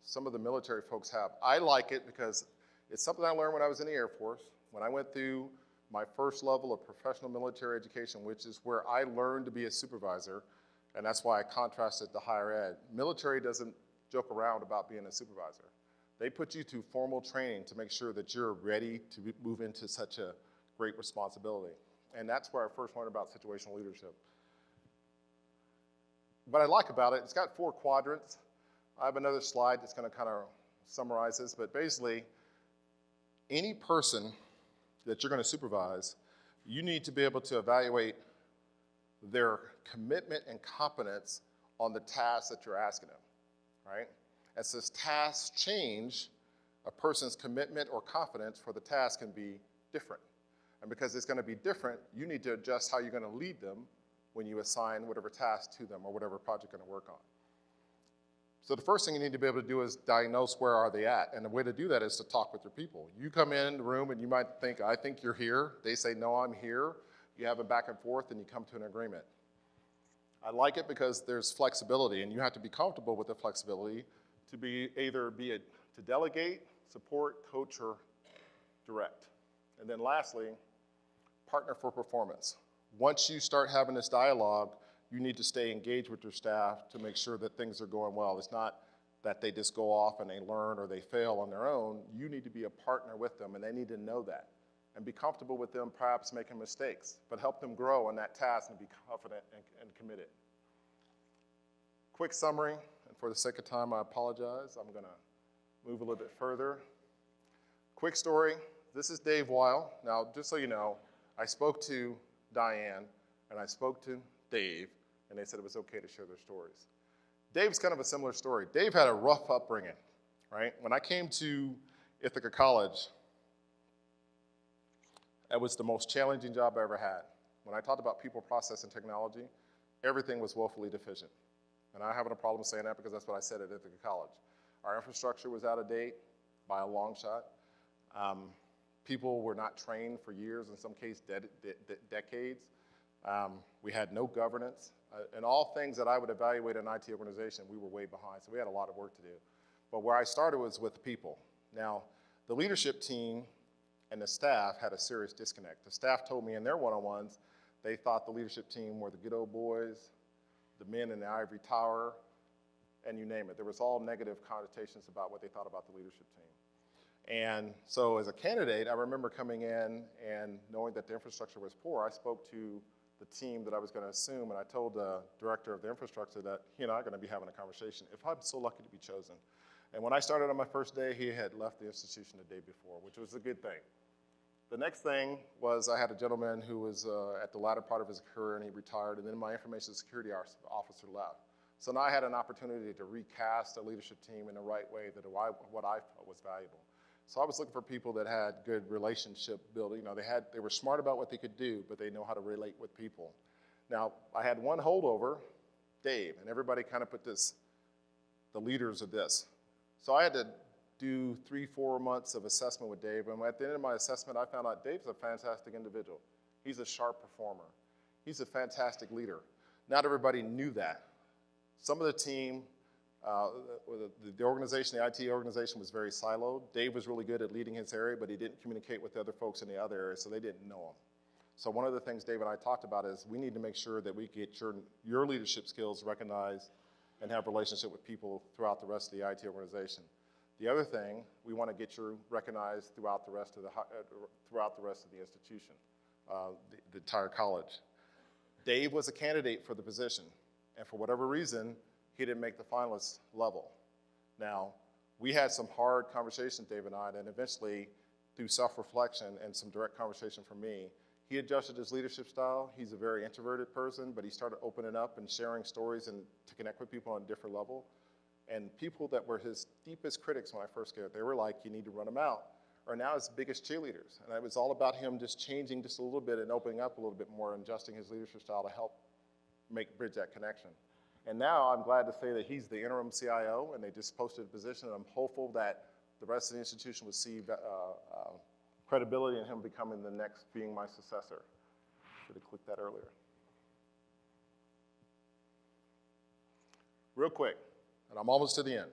Some of the military folks have. I like it because it's something I learned when I was in the Air Force. When I went through my first level of professional military education, which is where I learned to be a supervisor, and that's why I contrasted to higher ed. Military doesn't joke around about being a supervisor. They put you through formal training to make sure that you're ready to move into such a great responsibility. And that's where I first learned about situational leadership. What I like about it, it's got 4 quadrants. I have another slide that's going to kind of summarize this, but basically, any person that you're going to supervise, you need to be able to evaluate their commitment and competence on the tasks that you're asking them, right? As this tasks change, a person's commitment or confidence for the task can be different. And because it's going to be different, you need to adjust how you're going to lead them when you assign whatever task to them or whatever project you're going to work on. So the first thing you need to be able to do is diagnose where are they at. And the way to do that is to talk with your people. You come in the room and you might think, I think you're here. They say, no, I'm here. You have a back and forth and you come to an agreement. I like it because there's flexibility, and you have to be comfortable with the flexibility to be to delegate, support, coach, or direct. And then lastly, partner for performance. Once you start having this dialogue, you need to stay engaged with your staff to make sure that things are going well. It's not that they just go off and they learn or they fail on their own. You need to be a partner with them, and they need to know that and be comfortable with them perhaps making mistakes, but help them grow in that task and be confident and committed. Quick summary, and for the sake of time, I apologize. I'm going to move a little bit further. Quick story, this is Dave Weil. Now, just so you know, I spoke to Diane and I spoke to Dave, and they said it was okay to share their stories. Dave's kind of a similar story. Dave had a rough upbringing, right? When I came to Ithaca College, it was the most challenging job I ever had. When I talked about people, process, and technology, everything was woefully deficient. And I'm having a problem saying that because that's what I said at Ithaca College. Our infrastructure was out of date by a long shot. People were not trained for years, in some cases decades. We had no governance. And all things that I would evaluate in an IT organization, we were way behind. So we had a lot of work to do. But where I started was with the people. Now, the leadership team and the staff had a serious disconnect. The staff told me in their one-on-ones, they thought the leadership team were the good old boys, the men in the ivory tower, and you name it. There was all negative connotations about what they thought about the leadership team. And so as a candidate, I remember coming in and knowing that the infrastructure was poor. I spoke to the team that I was going to assume, and I told the director of the infrastructure that he and I are going to be having a conversation if I'm so lucky to be chosen. And when I started on my first day, he had left the institution the day before, which was a good thing. The next thing was I had a gentleman who was at the latter part of his career, and he retired, and then my information security officer left. So now I had an opportunity to recast a leadership team in the right way, what I felt was valuable. So I was looking for people that had good relationship building. You know, they were smart about what they could do, but they know how to relate with people. Now, I had one holdover, Dave, and everybody kind of put the leaders of this. So I had to do 3-4 months of assessment with Dave, and at the end of my assessment, I found out Dave's a fantastic individual. He's a sharp performer. He's a fantastic leader. Not everybody knew that. Some of the team, the organization, the IT organization was very siloed. Dave was really good at leading his area, but he didn't communicate with the other folks in the other areas, so they didn't know him. So one of the things Dave and I talked about is we need to make sure that we get your leadership skills recognized and have a relationship with people throughout the rest of the IT organization. The other thing, we want to get you recognized throughout the rest of the institution, the entire college. Dave was a candidate for the position, and for whatever reason, he didn't make the finalist level. Now, we had some hard conversations, Dave and I, and eventually, through self-reflection and some direct conversation from me, he adjusted his leadership style. He's a very introverted person, but he started opening up and sharing stories and to connect with people on a different level. And people that were his deepest critics when I first got there, they were like, you need to run him out, are now his biggest cheerleaders. And it was all about him just changing just a little bit and opening up a little bit more and adjusting his leadership style to help bridge that connection. And now I'm glad to say that he's the interim CIO, and they just posted a position, and I'm hopeful that the rest of the institution will see credibility in him becoming being my successor. Should have clicked that earlier. Real quick, and I'm almost to the end.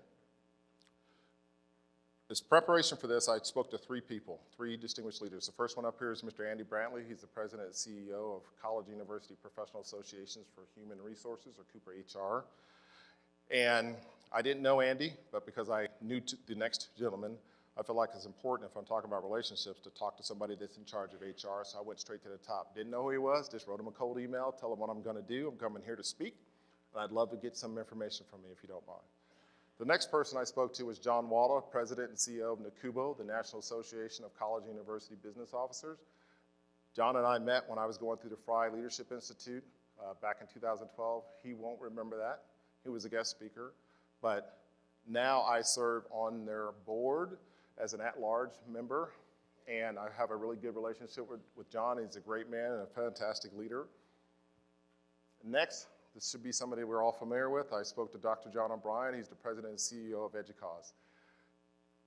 As preparation for this, I spoke to 3 people, 3 distinguished leaders. The first one up here is Mr. Andy Brantley. He's the president and CEO of College University Professional Associations for Human Resources, or Cooper HR. And I didn't know Andy, but because I knew the next gentleman, I feel like it's important if I'm talking about relationships to talk to somebody that's in charge of HR, so I went straight to the top. Didn't know who he was, just wrote him a cold email, tell him what I'm gonna do. I'm coming here to speak, and I'd love to get some information from you if you don't mind. The next person I spoke to was John Walla, president and CEO of NACUBO, the National Association of College and University Business Officers. John and I met when I was going through the Fry Leadership Institute back in 2012. He won't remember that. He was a guest speaker. But now I serve on their board as an at-large member, and I have a really good relationship with John. He's a great man and a fantastic leader. Next, this should be somebody we're all familiar with. I spoke to Dr. John O'Brien. He's the president and CEO of EDUCAUSE.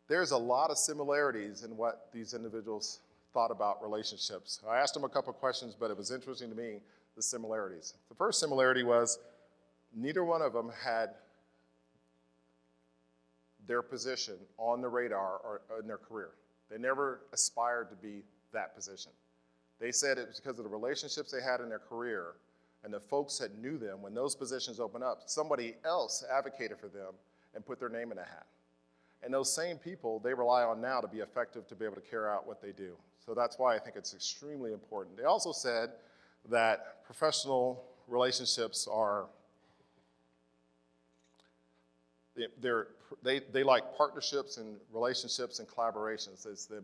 There's a lot of similarities in what these individuals thought about relationships. I asked them a couple of questions, but it was interesting to me, the similarities. The first similarity was neither one of them had their position on the radar or in their career. They never aspired to be that position. They said it was because of the relationships they had in their career and the folks that knew them. When those positions opened up, somebody else advocated for them and put their name in a hat. And those same people, they rely on now to be effective to be able to carry out what they do. So that's why I think it's extremely important. They also said that professional relationships are, they're they like partnerships and relationships and collaborations. It's the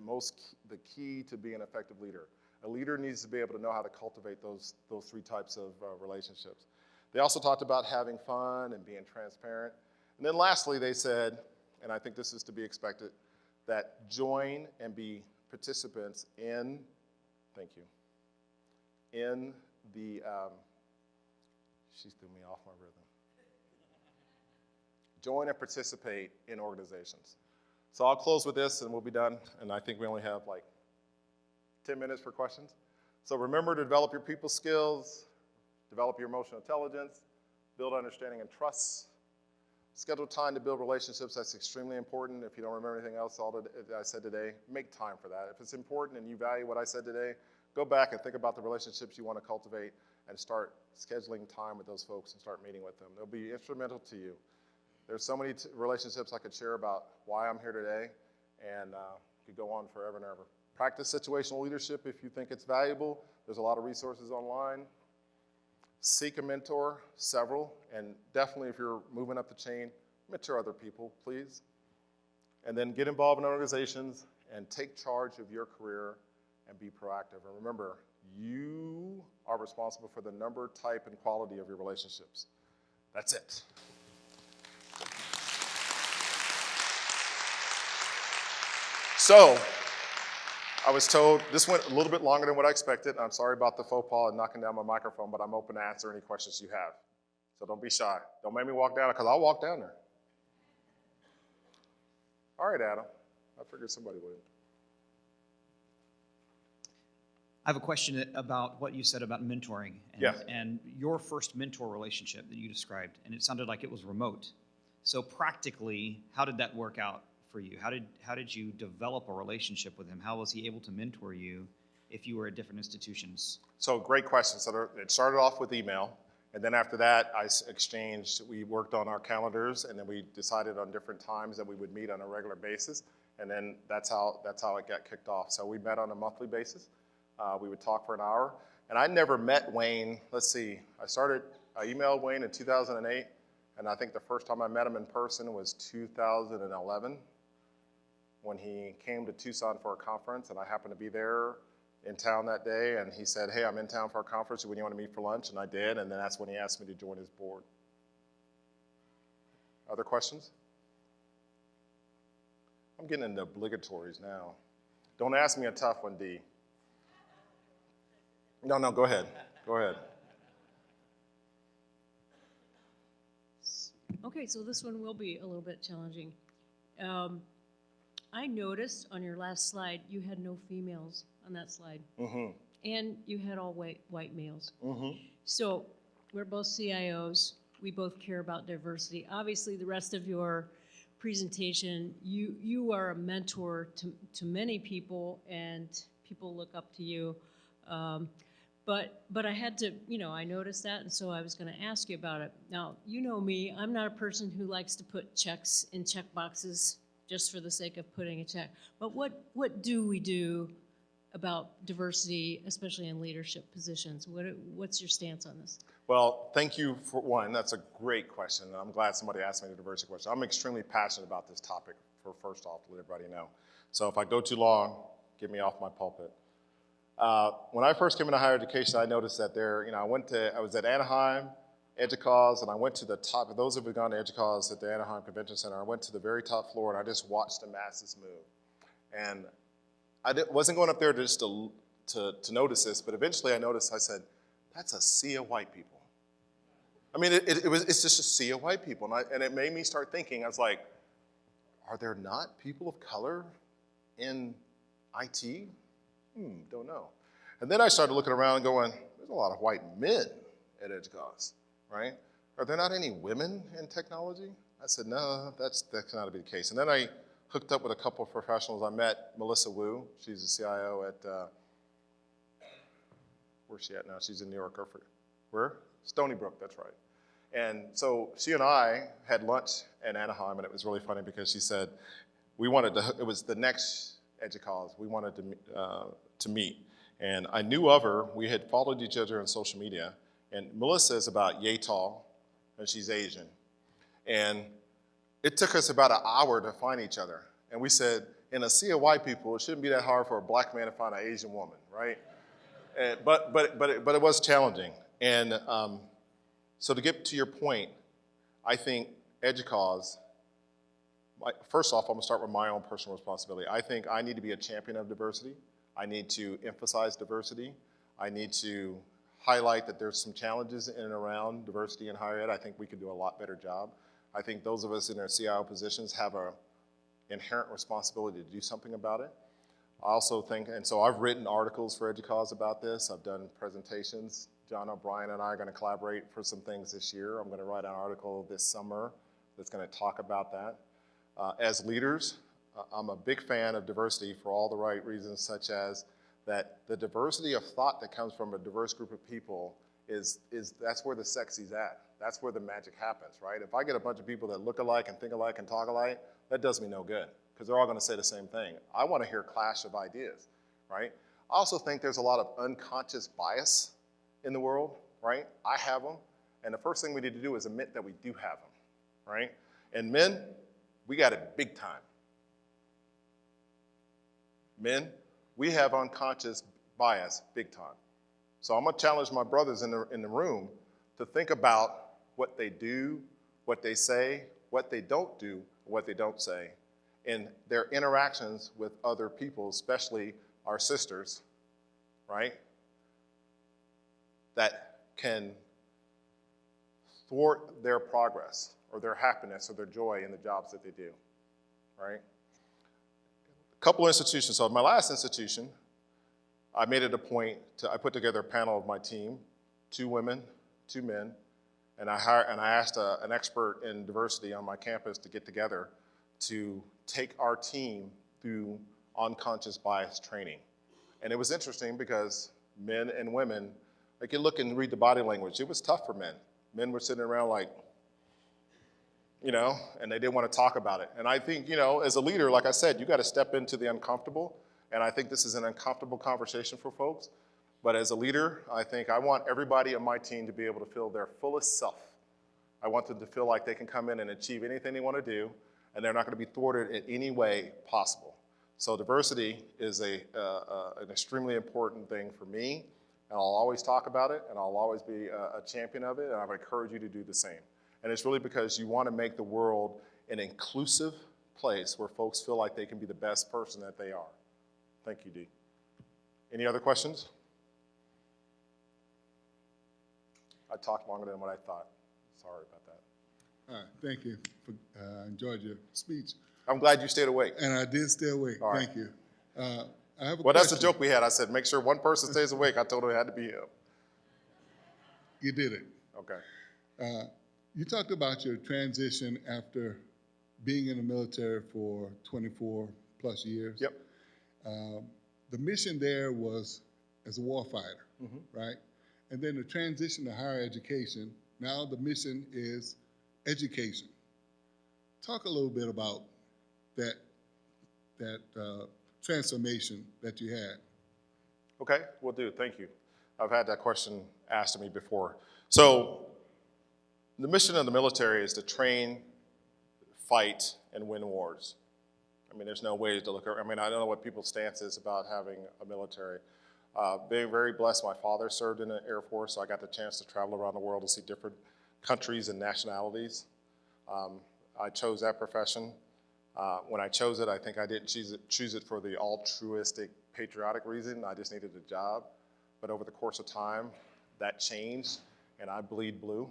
key to being an effective leader. A leader needs to be able to know how to cultivate those three types of relationships. They also talked about having fun and being transparent. And then lastly, they said, and I think this is to be expected, that join and be participants in, thank you, in the, she threw me off my rhythm. Join and participate in organizations. So I'll close with this and we'll be done. And I think we only have like 10 minutes for questions. So remember to develop your people skills, develop your emotional intelligence, build understanding and trust, schedule time to build relationships. That's extremely important. If you don't remember anything else all that I said today, make time for that. If it's important and you value what I said today, go back and think about the relationships you want to cultivate and start scheduling time with those folks and start meeting with them. They'll be instrumental to you. There's so many relationships I could share about why I'm here today, and could go on forever and ever. Practice situational leadership if you think it's valuable. There's a lot of resources online. Seek a mentor, several, and definitely if you're moving up the chain, mentor other people, please. And then get involved in organizations and take charge of your career and be proactive. And remember, you are responsible for the number, type, and quality of your relationships. That's it. So, I was told, this went a little bit longer than what I expected. I'm sorry about the faux pas and knocking down my microphone, but I'm open to answer any questions you have. So don't be shy. Don't make me walk down, because I'll walk down there. All right, Adam. I figured somebody would. I have a question about what you said about mentoring and your first mentor relationship that you described, and it sounded like it was remote. So practically, how did that work out for you? How did you develop a relationship with him? How was he able to mentor you if you were at different institutions? So great question. So it started off with email, and then after that, we worked on our calendars, and then we decided on different times that we would meet on a regular basis, and then that's how it got kicked off. So we met on a monthly basis. We would talk for an hour, and I never met Wayne. Let's see, I emailed Wayne in 2008, and I think the first time I met him in person was 2011 when he came to Tucson for a conference, and I happened to be there in town that day, and he said, hey, I'm in town for a conference, when you want to meet for lunch? And I did, and then that's when he asked me to join his board. Other questions? I'm getting into obligatories now. Don't ask me a tough one, D. No, go ahead. Go ahead. Okay, so this one will be a little bit challenging. I noticed on your last slide you had no females on that slide. Mm-hmm. And you had all white males. Mm-hmm. So we're both CIOs. We both care about diversity. Obviously, the rest of your presentation, you are a mentor to many people, and people look up to you. But I had to, I noticed that, and so I was going to ask you about it. Now, you know me, I'm not a person who likes to put checks in check boxes just for the sake of putting a check. But what do we do about diversity, especially in leadership positions? What's your stance on this? Well, thank you for one. That's a great question. I'm glad somebody asked me the diversity question. I'm extremely passionate about this topic, first off, to let everybody know. So if I go too long, get me off my pulpit. When I first came into higher education, I noticed that I was at Anaheim, EDUCAUSE, and I went to the top. For those of you who've gone to EDUCAUSE at the Anaheim Convention Center, I went to the very top floor, and I just watched the masses move. And I wasn't going up there just to notice this, but eventually I said, that's a sea of white people. I mean, it's just a sea of white people. And it made me start thinking, I was like, are there not people of color in IT? Don't know. And then I started looking around going, there's a lot of white men at EDUCAUSE, right? Are there not any women in technology? I said, no, that's not to be the case. And then I hooked up with a couple of professionals. I met Melissa Wu. She's the CIO at, where's she at now? She's in New York. Where? Stony Brook, that's right. And so she and I had lunch in Anaheim, and it was really funny because she said, it was the next EDUCAUSE, we wanted to meet. And I knew of her. We had followed each other on social media. And Melissa is about yay tall, and she's Asian. And it took us about an hour to find each other. And we said, in a sea of white people, it shouldn't be that hard for a black man to find an Asian woman, right? But it was challenging. And so to get to your point, I think EDUCAUSE, first off, I'm gonna start with my own personal responsibility. I think I need to be a champion of diversity. I need to emphasize diversity. I need to highlight that there's some challenges in and around diversity in higher ed. I think we could do a lot better job. I think those of us in our CIO positions have an inherent responsibility to do something about it. I also think, and so I've written articles for EDUCAUSE about this. I've done presentations. John O'Brien and I are going to collaborate for some things this year. I'm going to write an article this summer that's going to talk about that. As leaders, I'm a big fan of diversity for all the right reasons, such as that the diversity of thought that comes from a diverse group of people that's where the sexy's at. That's where the magic happens, right? If I get a bunch of people that look alike and think alike and talk alike, that does me no good, because they're all going to say the same thing. I want to hear a clash of ideas, right? I also think there's a lot of unconscious bias in the world, right? I have them, and the first thing we need to do is admit that we do have them, right? And men, we got it big time. Men, we have unconscious bias big time. So I'm gonna challenge my brothers in the room to think about what they do, what they say, what they don't do, what they don't say, in their interactions with other people, especially our sisters, right? That can thwart their progress or their happiness or their joy in the jobs that they do, right? A couple institutions. So my last institution, I made it a point I put together a panel of my team, 2 women, 2 men, and I asked an expert in diversity on my campus to get together to take our team through unconscious bias training. And it was interesting because men and women, like you look and read the body language, it was tough for men. Men were sitting around like, and they didn't want to talk about it. And I think, as a leader, like I said, you got to step into the uncomfortable. And I think this is an uncomfortable conversation for folks. But as a leader, I think I want everybody on my team to be able to feel their fullest self. I want them to feel like they can come in and achieve anything they want to do, and they're not going to be thwarted in any way possible. So diversity is an extremely important thing for me, and I'll always talk about it, and I'll always be a champion of it, and I would encourage you to do the same. And it's really because you want to make the world an inclusive place where folks feel like they can be the best person that they are. Thank you, Dee. Any other questions? I talked longer than what I thought. Sorry about that. All right, thank you. I enjoyed your speech. I'm glad you stayed awake. And I did stay awake. All right. Thank you. I have a Well, that's the question. joke we had. I said, make sure one person stays awake. I told him it had to be him. You did it. Okay. You talked about your transition after being in the military for 24 plus years. Yep. The mission there was as a warfighter, right? And then the transition to higher education, now the mission is education. Talk a little bit about that transformation that you had. Okay, will do. Thank you. I've had that question asked of me before. So the mission of the military is to train, fight, and win wars. I mean, there's no way to look. I mean, I don't know what people's stance is about having a military. Being very blessed, my father served in the Air Force, so I got the chance to travel around the world to see different countries and nationalities. I chose that profession. When I chose it, I think I didn't choose it for the altruistic, patriotic reason. I just needed a job. But over the course of time, that changed, and I bleed blue.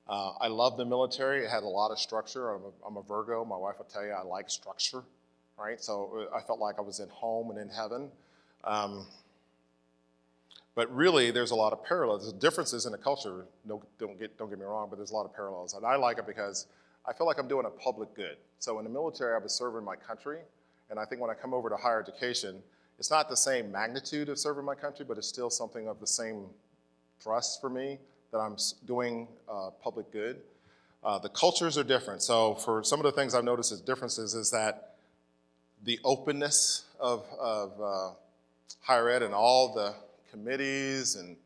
I love the military. It had a lot of structure. I'm a Virgo. My wife will tell you I like structure, right? So I felt like I was in home and in heaven. But really, there's a lot of parallels. There's differences in the culture. No, don't get me wrong, but there's a lot of parallels. And I like it because I feel like I'm doing a public good. So in the military, I was serving my country. And I think when I come over to higher education, it's not the same magnitude of serving my country, but it's still something of the same thrust for me, that I'm doing public good. The cultures are different. So for some of the things I've noticed as differences is that the openness of higher ed and all the committees and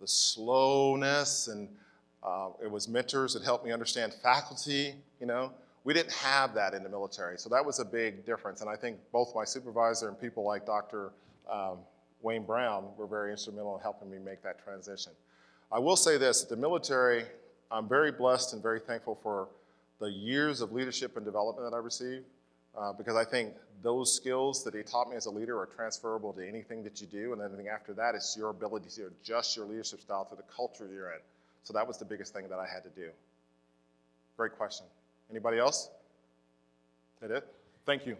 the slowness, and it was mentors that helped me understand faculty, We didn't have that in the military, so that was a big difference. And I think both my supervisor and people like Dr. Wayne Brown were very instrumental in helping me make that transition. I will say this, the military, I'm very blessed and very thankful for the years of leadership and development that I received, because I think those skills that he taught me as a leader are transferable to anything that you do, and anything after that is your ability to adjust your leadership style to the culture you're in. So that was the biggest thing that I had to do. Great question. Anybody else? That it? Thank you.